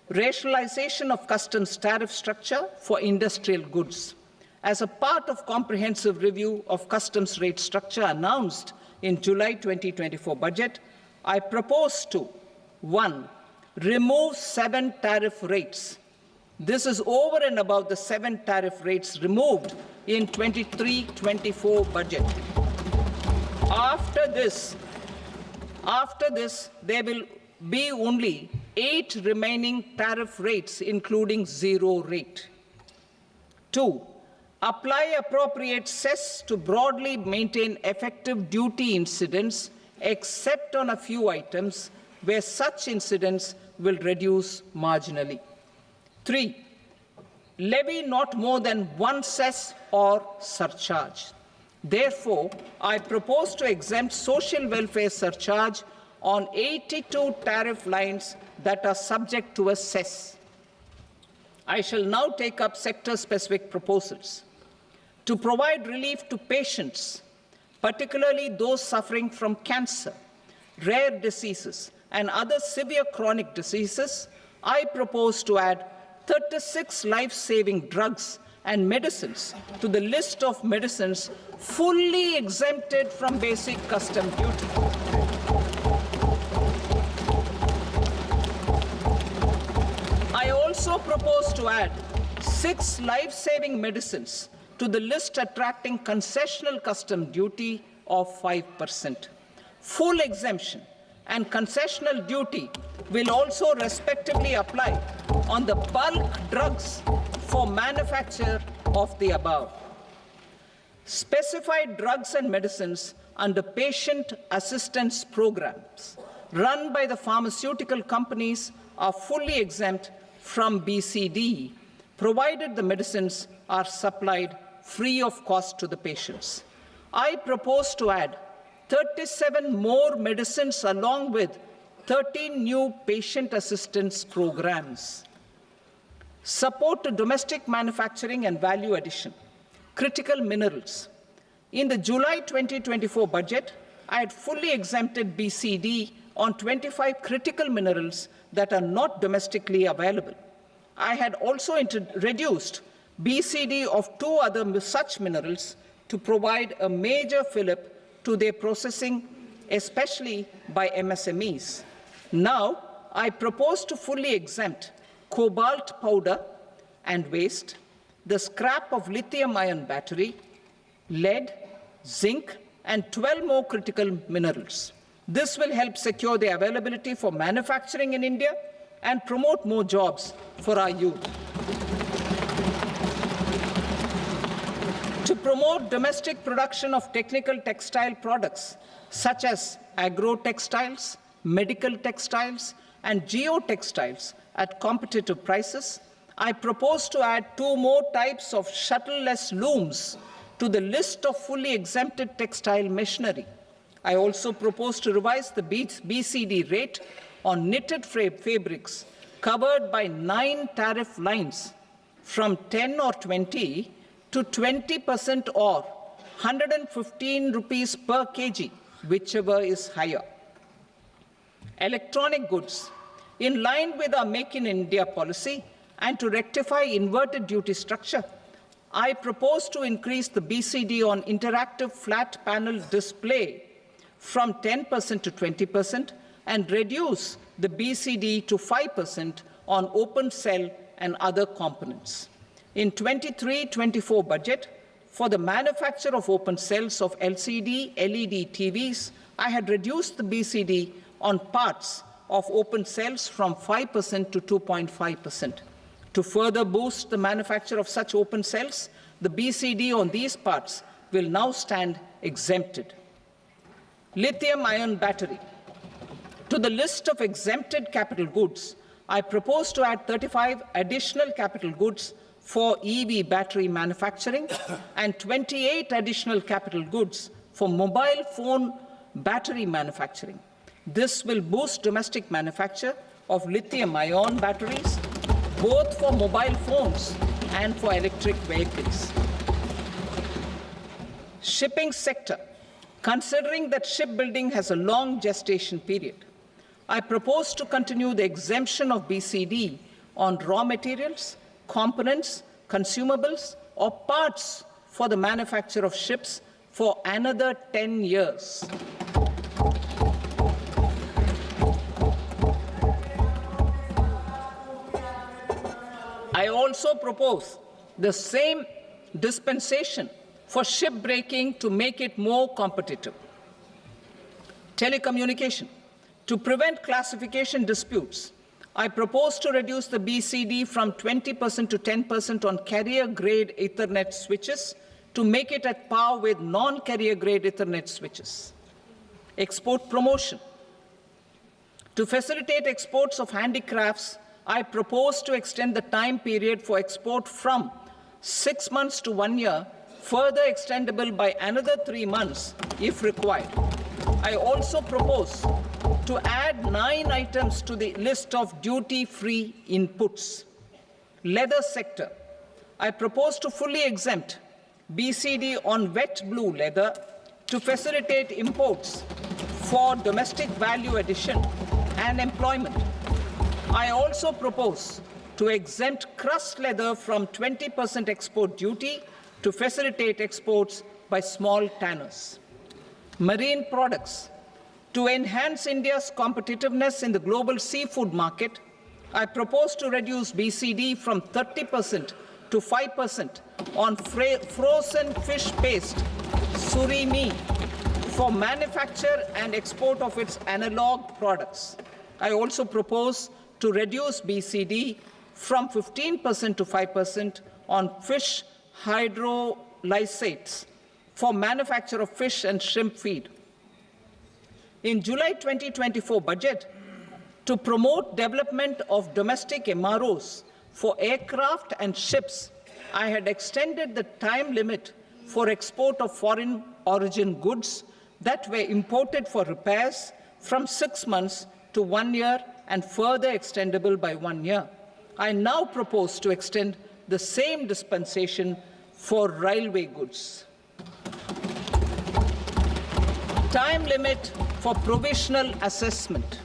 Rationalization of customs tariff structure for industrial goods. As a part of comprehensive review of customs rate structure announced in July 2024 budget, I propose to 1. Remove 7 tariff rates. This is over and above the 7 tariff rates removed in 23-24 budget. After this, there will be only 8 remaining tariff rates, including 0 rate. 2. Apply appropriate cess to broadly maintain effective duty incidence, except on a few items where such incidence will reduce marginally. 3. levy not more than one cess or surcharge. Therefore, I propose to exempt social welfare surcharge on 82 tariff lines that are subject to a cess. I shall now take up sector-specific proposals. To provide relief to patients, particularly those suffering from cancer, rare diseases, and other severe chronic diseases, I propose to add 36 life-saving drugs and medicines to the list of medicines fully exempted from basic custom duty. I also propose to add 6 life-saving medicines to the list attracting concessional custom duty of 5%. Full exemption and concessional duty will also respectively apply on the bulk drugs for manufacture of the above. Specified drugs and medicines under patient assistance programs run by the pharmaceutical companies are fully exempt from BCD, provided the medicines are supplied free of cost to the patients. I propose to add 37 more medicines along with 13 new patient assistance programs. Support to domestic manufacturing and value addition. Critical minerals. In the July 2024 budget, I had fully exempted BCD on 25 critical minerals that are not domestically available. I had also reduced BCD of 2 other such minerals to provide a major fillip to their processing, especially by MSMEs. Now, I propose to fully exempt cobalt powder and waste, the scrap of lithium-ion battery, lead, zinc, and 12 more critical minerals. This will help secure their availability for manufacturing in India and promote more jobs for our youth. To promote domestic production of technical textile products such as agro-textiles, medical textiles, and geotextiles at competitive prices, I propose to add 2 more types of shuttle-less looms to the list of fully exempted textile machinery. I also propose to revise the BCD rate on knitted fabrics covered by 9 tariff lines from 10 or 20 to 20% or 115 rupees per kg, whichever is higher. Electronic goods. In line with our Make in India policy and to rectify inverted duty structure, I propose to increase the BCD on interactive flat panel display from 10% to 20% and reduce the BCD to 5% on open cell and other components. In 23-24 budget, for the manufacture of open cells of LCD, LED TVs, I had reduced the BCD on parts of open cells from 5% to 2.5%. To further boost the manufacture of such open cells, the BCD on these parts will now stand exempted. Lithium-ion battery. To the list of exempted capital goods, I propose to add 35 additional capital goods for EV battery manufacturing and 28 additional capital goods for mobile phone battery manufacturing. This will boost domestic manufacture of lithium-ion batteries, both for mobile phones and for electric vehicles. Shipping sector. Considering that shipbuilding has a long gestation period, I propose to continue the exemption of BCD on raw materials, components, consumables, or parts for the manufacture of ships for another 10 years. I also propose the same dispensation for shipbreaking to make it more competitive. Telecommunication. To prevent classification disputes, I propose to reduce the BCD from 20% to 10% on carrier-grade Ethernet switches to make it at par with non-carrier-grade Ethernet switches. Export promotion. To facilitate exports of handicrafts, I propose to extend the time period for export from 6 months to 1 year, further extendable by another 3 months if required. I also propose to add 9 items to the list of duty-free inputs. Leather sector. I propose to fully exempt BCD on wet blue leather to facilitate imports for domestic value addition and employment. I also propose to exempt crust leather from 20% export duty to facilitate exports by small tanners. Marine products. To enhance India's competitiveness in the global seafood market, I propose to reduce BCD from 30% to 5% on frozen fish paste, surimi, for manufacture and export of its analog products. I also propose to reduce BCD from 15% to 5% on fish hydrolysates for manufacture of fish and shrimp feed. In July 2024 budget, to promote development of domestic MROs for aircraft and ships, I had extended the time limit for export of foreign origin goods that were imported for repairs from 6 months to 1 year and further extendable by 1 year. I now propose to extend the same dispensation for railway goods. Time limit for provisional assessment.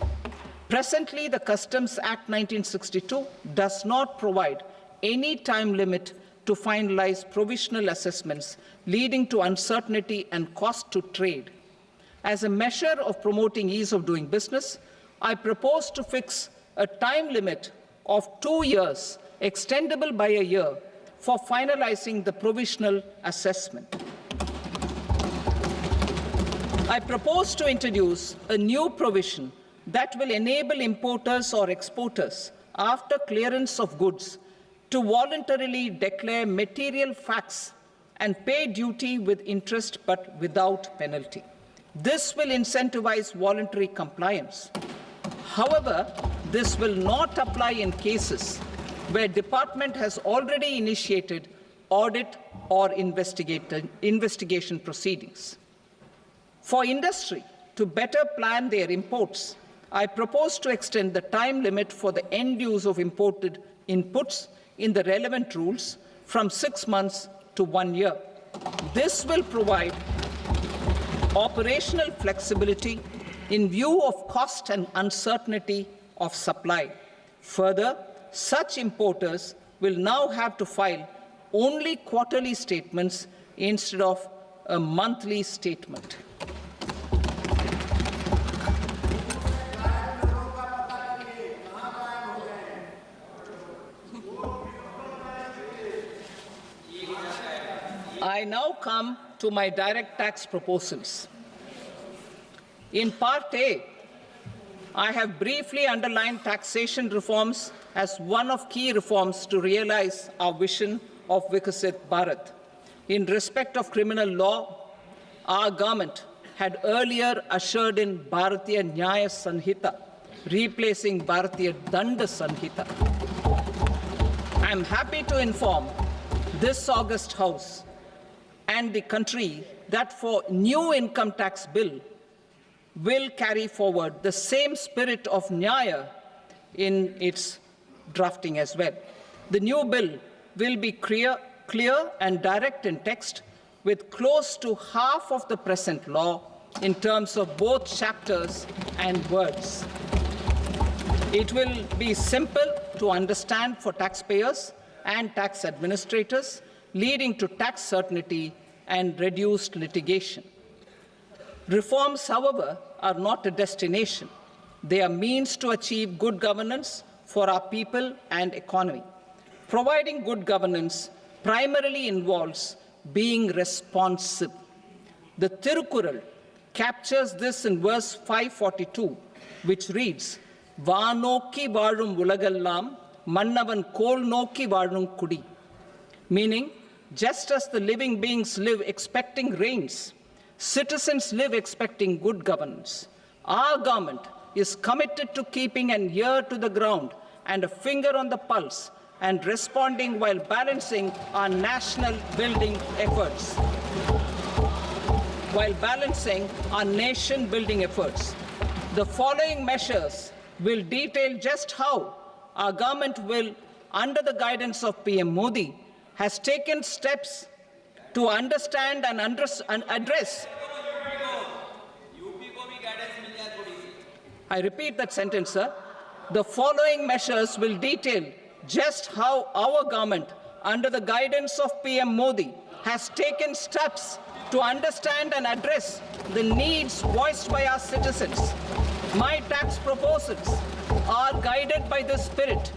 Presently, the Customs Act 1962 does not provide any time limit to finalize provisional assessments, leading to uncertainty and cost to trade. As a measure of promoting ease of doing business, I propose to fix a time limit of 2 years, extendable by a year, for finalizing the provisional assessment. I propose to introduce a new provision that will enable importers or exporters, after clearance of goods, to voluntarily declare material facts and pay duty with interest but without penalty. This will incentivize voluntary compliance. However, this will not apply in cases where department has already initiated audit or investigation proceedings. For industry to better plan their imports, I propose to extend the time limit for the end use of imported inputs in the relevant rules from 6 months to 1 year. This will provide operational flexibility in view of cost and uncertainty of supply. Further, such importers will now have to file only quarterly statements instead of a monthly statement. I now come to my direct tax proposals. In Part A, I have briefly underlined taxation reforms as one of key reforms to realize our vision of Vikasit Bharat. In respect of criminal law, our government had earlier ushered in Bharatiya Nyaya Sanhita, replacing Bharatiya Danda Sanhita. I am happy to inform this august House and the country that for new income tax bill will carry forward the same spirit of Nyaya in its drafting as well. The new bill will be clear and direct in text, with close to half of the present law in terms of both chapters and words. It will be simple to understand for taxpayers and tax administrators, leading to tax certainty and reduced litigation. Reforms, however, are not a destination. They are means to achieve good governance for our people and economy. Providing good governance primarily involves being responsive. The Tirukural captures this in verse 542, which reads, "Vaanokki vaazhum ulagallam, mannavan kol nokki vaazhum kudi," meaning, just as the living beings live expecting rains, citizens live expecting good governance. Our government is committed to keeping an ear to the ground and a finger on the pulse and responding while balancing our national building efforts. While balancing our nation building efforts. The following measures will detail just how our government will, under the guidance of PM Modi, has taken steps to understand and address. I repeat that sentence, sir. The following measures will detail just how our government, under the guidance of PM Modi, has taken steps to understand and address the needs voiced by our citizens. My tax proposals are guided by this spirit.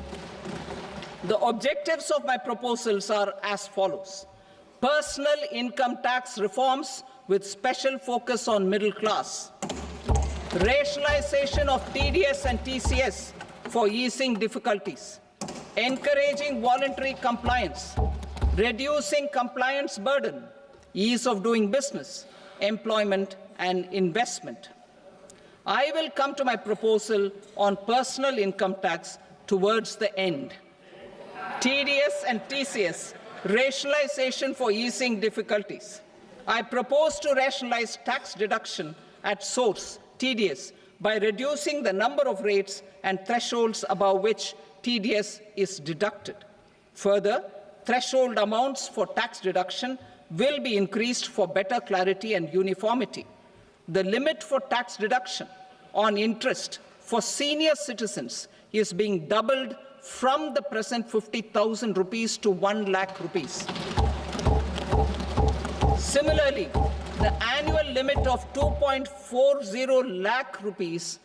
The objectives of my proposals are as follows. Personal income tax reforms with special focus on middle class. Rationalization of TDS and TCS for easing difficulties. Encouraging voluntary compliance. Reducing compliance burden. Ease of doing business, employment and investment. I will come to my proposal on personal income tax towards the end. TDS and TCS, rationalization for easing difficulties. I propose to rationalize tax deduction at source, TDS, by reducing the number of rates and thresholds above which TDS is deducted. Further, threshold amounts for tax deduction will be increased for better clarity and uniformity. The limit for tax deduction on interest for senior citizens is being doubled from the present 50,000 rupees to 1 lakh rupees. Similarly, the annual limit of 2.40 lakh rupees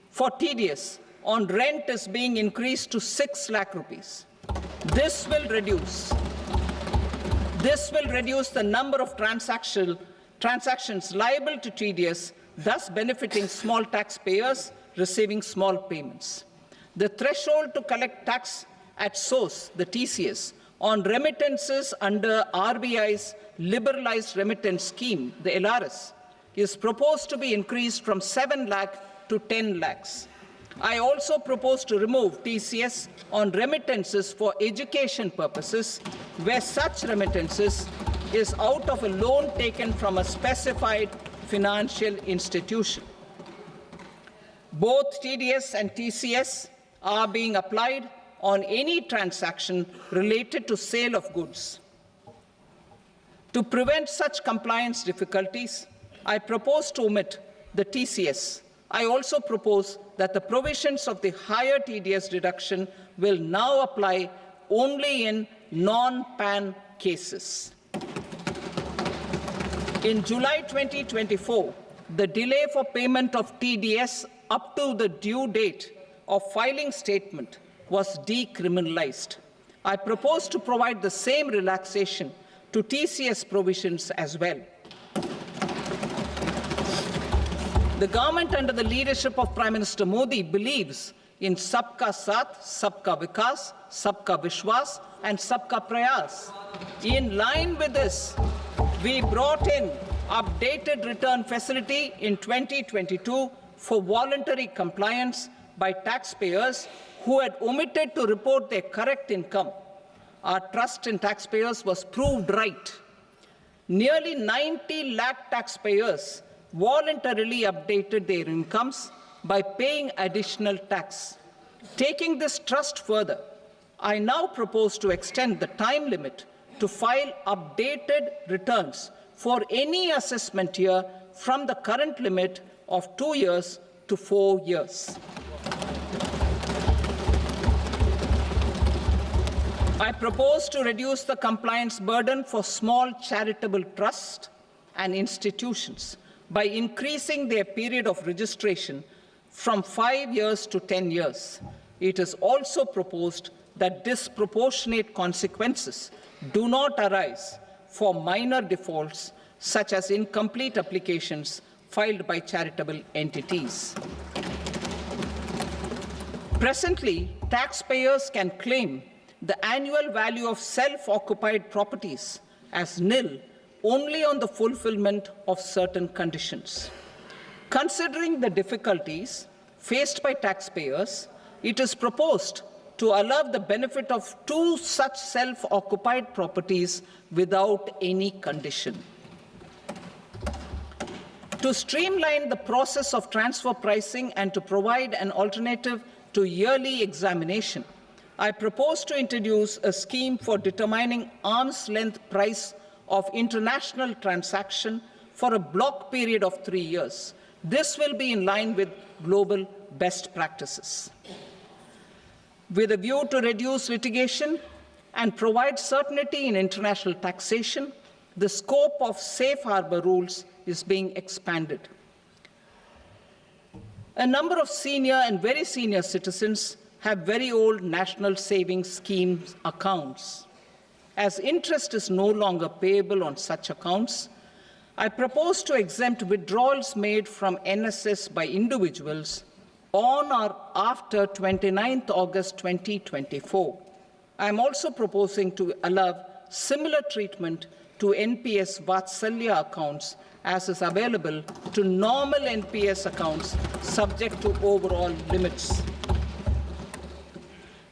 for TDS on rent is being increased to 6 lakh rupees. This will reduce the number of transactions liable to TDS, thus benefiting small taxpayers receiving small payments. The threshold to collect tax at source, the TCS, on remittances under RBI's liberalized remittance scheme, the LRS, is proposed to be increased from 7 lakh to 10 lakhs. I also propose to remove TCS on remittances for education purposes, where such remittances is out of a loan taken from a specified financial institution. Both TDS and TCS are being applied on any transaction related to sale of goods. To prevent such compliance difficulties, I propose to omit the TCS. I also propose that the provisions of the higher TDS deduction will now apply only in non-PAN cases. In July 2024, the delay for payment of TDS up to the due date of filing statement was decriminalized. I propose to provide the same relaxation to TCS provisions as well. The government under the leadership of Prime Minister Modi believes in Sabka Saath, Sabka Vikas, Sabka Vishwas and Sabka Prayas. In line with this, we brought in updated return facility in 2022 for voluntary compliance by taxpayers who had omitted to report their correct income. Our trust in taxpayers was proved right. Nearly 90 lakh taxpayers voluntarily updated their incomes by paying additional tax. Taking this trust further, I now propose to extend the time limit to file updated returns for any assessment year from the current limit of 2 years to 4 years. I propose to reduce the compliance burden for small charitable trusts and institutions by increasing their period of registration from 5 years to 10 years. It is also proposed that disproportionate consequences do not arise for minor defaults, such as incomplete applications filed by charitable entities. Presently, taxpayers can claim the annual value of self-occupied properties as nil only on the fulfillment of certain conditions. Considering the difficulties faced by taxpayers, it is proposed to allow the benefit of 2 such self-occupied properties without any condition. To streamline the process of transfer pricing and to provide an alternative to yearly examination, I propose to introduce a scheme for determining arm's length price of international transaction for a block period of 3 years. This will be in line with global best practices. With a view to reduce litigation and provide certainty in international taxation, the scope of safe harbor rules is being expanded. A number of senior and very senior citizens have very old national savings scheme accounts. As interest is no longer payable on such accounts, I propose to exempt withdrawals made from NSS by individuals on or after 29th August 2024. I am also proposing to allow similar treatment to NPS Vatsalya accounts as is available to normal NPS accounts subject to overall limits.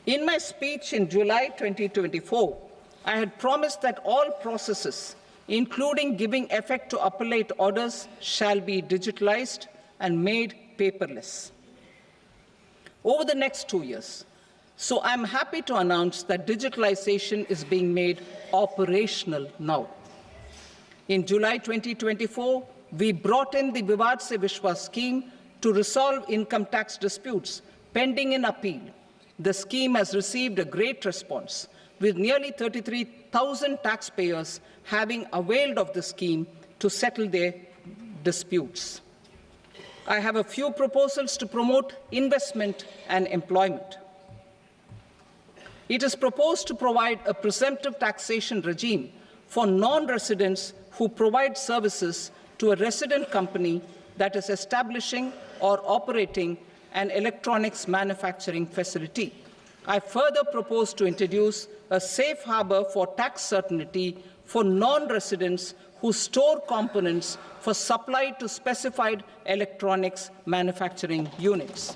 In my speech in July 2024, I had promised that all processes, including giving effect to appellate orders, shall be digitalized and made paperless over the next 2 years. So I'm happy to announce that digitalization is being made operational now. In July 2024, we brought in the Vivad Se Vishwas scheme to resolve income tax disputes pending in appeal. The scheme has received a great response, with nearly 33,000 taxpayers having availed of the scheme to settle their disputes. I have a few proposals to promote investment and employment. It is proposed to provide a presumptive taxation regime for non-residents who provide services to a resident company that is establishing or operating an electronics manufacturing facility. I further propose to introduce a safe harbor for tax certainty for non-residents who store components for supply to specified electronics manufacturing units.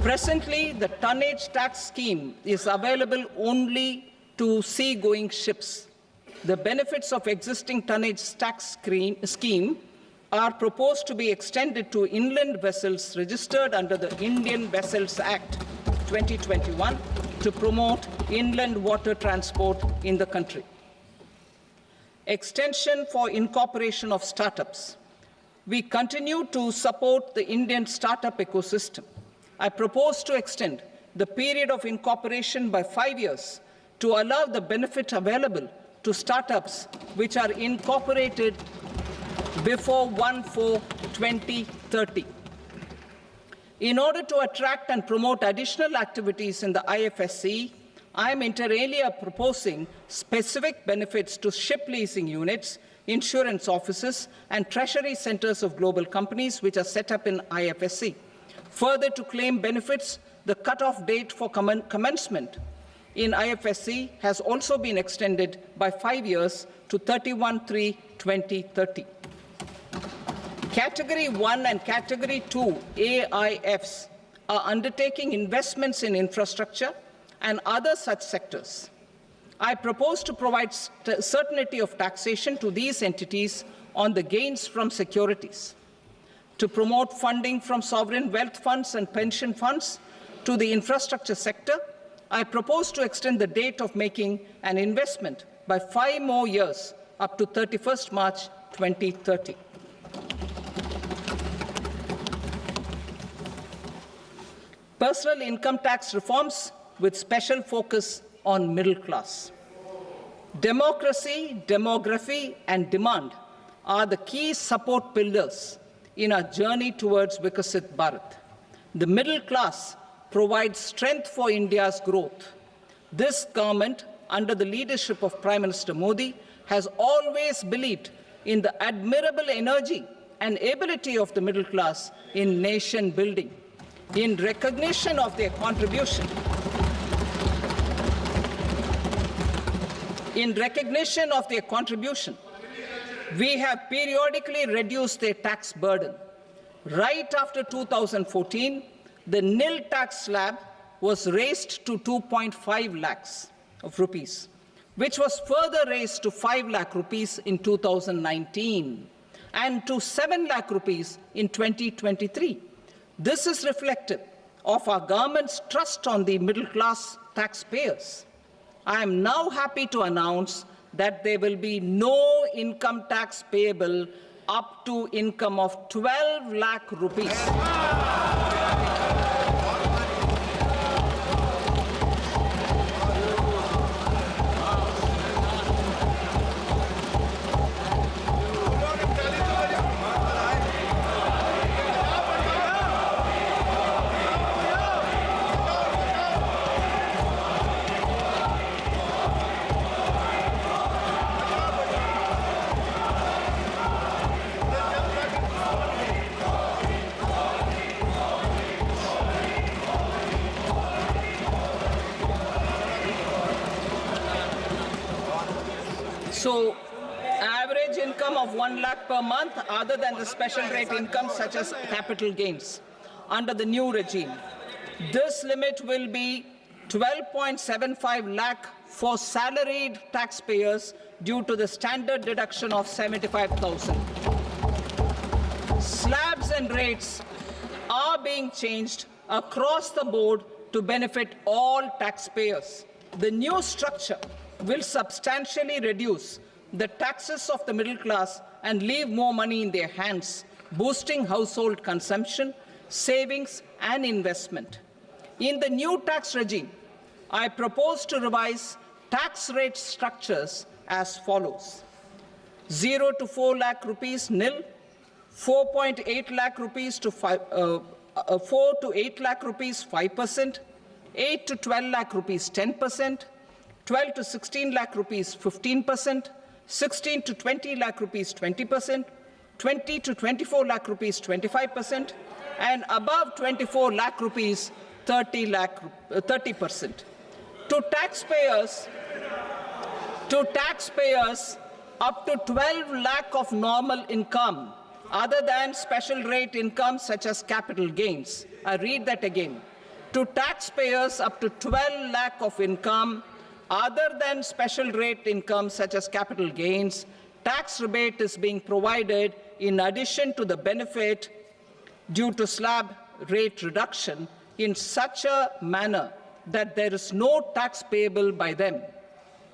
Presently, the tonnage tax scheme is available only to sea-going ships. The benefits of existing tonnage tax scheme are proposed to be extended to inland vessels registered under the Indian Vessels Act 2021 to promote inland water transport in the country. Extension for incorporation of startups. We continue to support the Indian startup ecosystem. I propose to extend the period of incorporation by 5 years to allow the benefit available to startups which are incorporated before 1/4/2030. In order to attract and promote additional activities in the IFSC, I am inter alia proposing specific benefits to ship leasing units, insurance offices, and treasury centers of global companies which are set up in IFSC. Further, to claim benefits, the cut-off date for commencement in IFSC has also been extended by 5 years to 31/3/2030. Category 1 and Category 2 AIFs are undertaking investments in infrastructure and other such sectors. I propose to provide certainty of taxation to these entities on the gains from securities, to promote funding from sovereign wealth funds and pension funds to the infrastructure sector. I propose to extend the date of making an investment by 5 more years up to 31st March 2030. Personal income tax reforms with special focus on middle class. Democracy, demography, and demand are the key support pillars in our journey towards Vikasit Bharat. The middle class provides strength for India's growth. This government, under the leadership of Prime Minister Modi, has always believed in the admirable energy and ability of the middle class in nation building. In recognition of their contribution, we have periodically reduced their tax burden. Right after 2014, the nil tax slab was raised to 2.5 lakhs of rupees, which was further raised to 5 lakh rupees in 2019 and to 7 lakh rupees in 2023. This is reflective of our government's trust on the middle-class taxpayers. I am now happy to announce that there will be no income tax payable up to income of 12 lakh rupees. So, average income of 1 lakh per month other than the special rate income such as capital gains under the new regime. This limit will be 12.75 lakh for salaried taxpayers due to the standard deduction of 75,000. Slabs and rates are being changed across the board to benefit all taxpayers. The new structure will substantially reduce the taxes of the middle class and leave more money in their hands, boosting household consumption, savings, and investment. In the new tax regime, I propose to revise tax rate structures as follows: 0 to 4 lakh rupees nil, 4.8 lakh rupees to 4 to 8 lakh rupees 5%, 8 to 12 lakh rupees 10%, 12 to 16 lakh rupees 15%, 16 to 20 lakh rupees 20%, 20 to 24 lakh rupees 25%, and above 24 lakh rupees 30%. To taxpayers up to 12 lakh of normal income, other than special rate income such as capital gains. I read that again. To taxpayers up to 12 lakh of income, other than special rate income such as capital gains, tax rebate is being provided in addition to the benefit due to slab rate reduction in such a manner that there is no tax payable by them.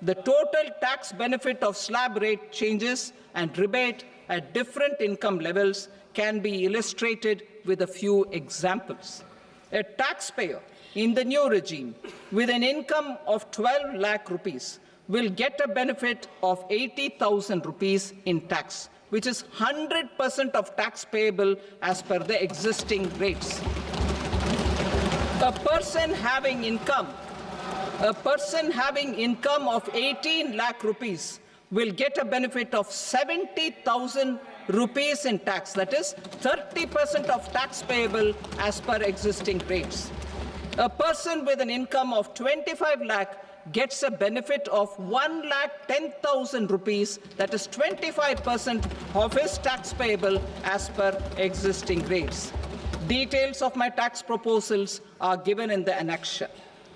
The total tax benefit of slab rate changes and rebate at different income levels can be illustrated with a few examples. A taxpayer in the new regime with an income of 12 lakh rupees will get a benefit of 80,000 rupees in tax, which is 100% of tax payable as per the existing rates. A person having income of 18 lakh rupees will get a benefit of 70,000 rupees in tax, that is 30% of tax payable as per existing rates. A person with an income of 25 lakh gets a benefit of 1,10,000 rupees, that is 25% of his tax payable as per existing rates. Details of my tax proposals are given in the annexure.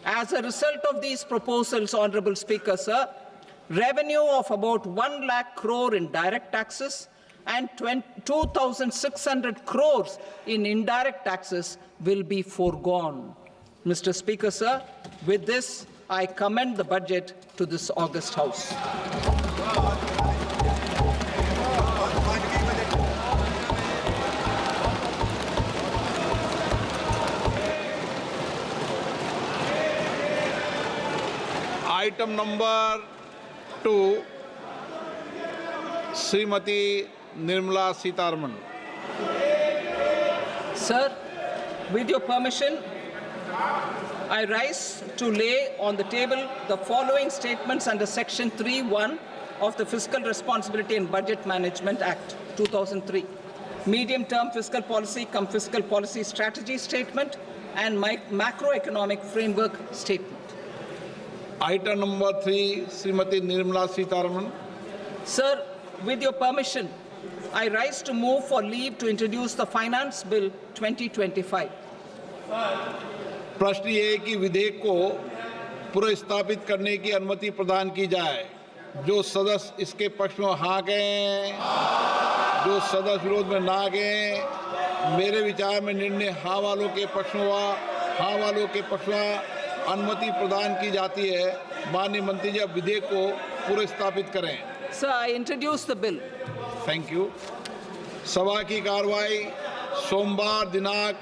As a result of these proposals, Honourable Speaker, sir, revenue of about 1 lakh crore in direct taxes and 2,600 crores in indirect taxes will be foregone. Mr. Speaker, sir, with this, I commend the budget to this august House. Item number 2, Srimati Nirmala Sitharaman. Sir, with your permission, I rise to lay on the table the following statements under Section 3(1) of the Fiscal Responsibility and Budget Management Act 2003, medium-term fiscal policy cum fiscal policy strategy statement and macroeconomic framework statement. Item number 3, Srimati Nirmala Sitharaman. Sir, with your permission, I rise to move for leave to introduce the Finance Bill 2025. प्रश्न ये है कि विधेयक को पुनर्स्थापित करने की अनुमति प्रदान की जाए। जो सदस्य इसके पक्ष में हाँ कहें, जो सदस्य विरोध में ना गए। मेरे विचार में निर्णय हाँ वालों के पक्ष में हुआ। हाँ वालों के पक्ष में अनुमति प्रदान की जाती है। माननीय मंत्री जी, अब विधेयक को पुनर्स्थापित करें। Sir, I introduce the bill. Thank you. सभा की कार्रवाई सोमवार दिनांक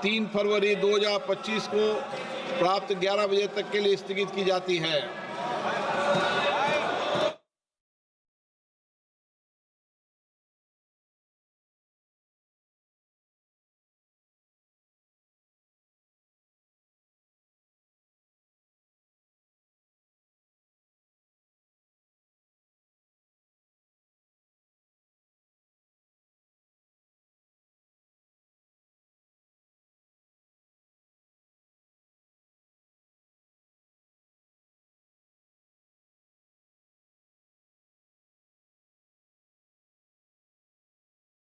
3 फरवरी 2025 को प्राप्त 11 बजे तक के लिए स्थगित की जाती है।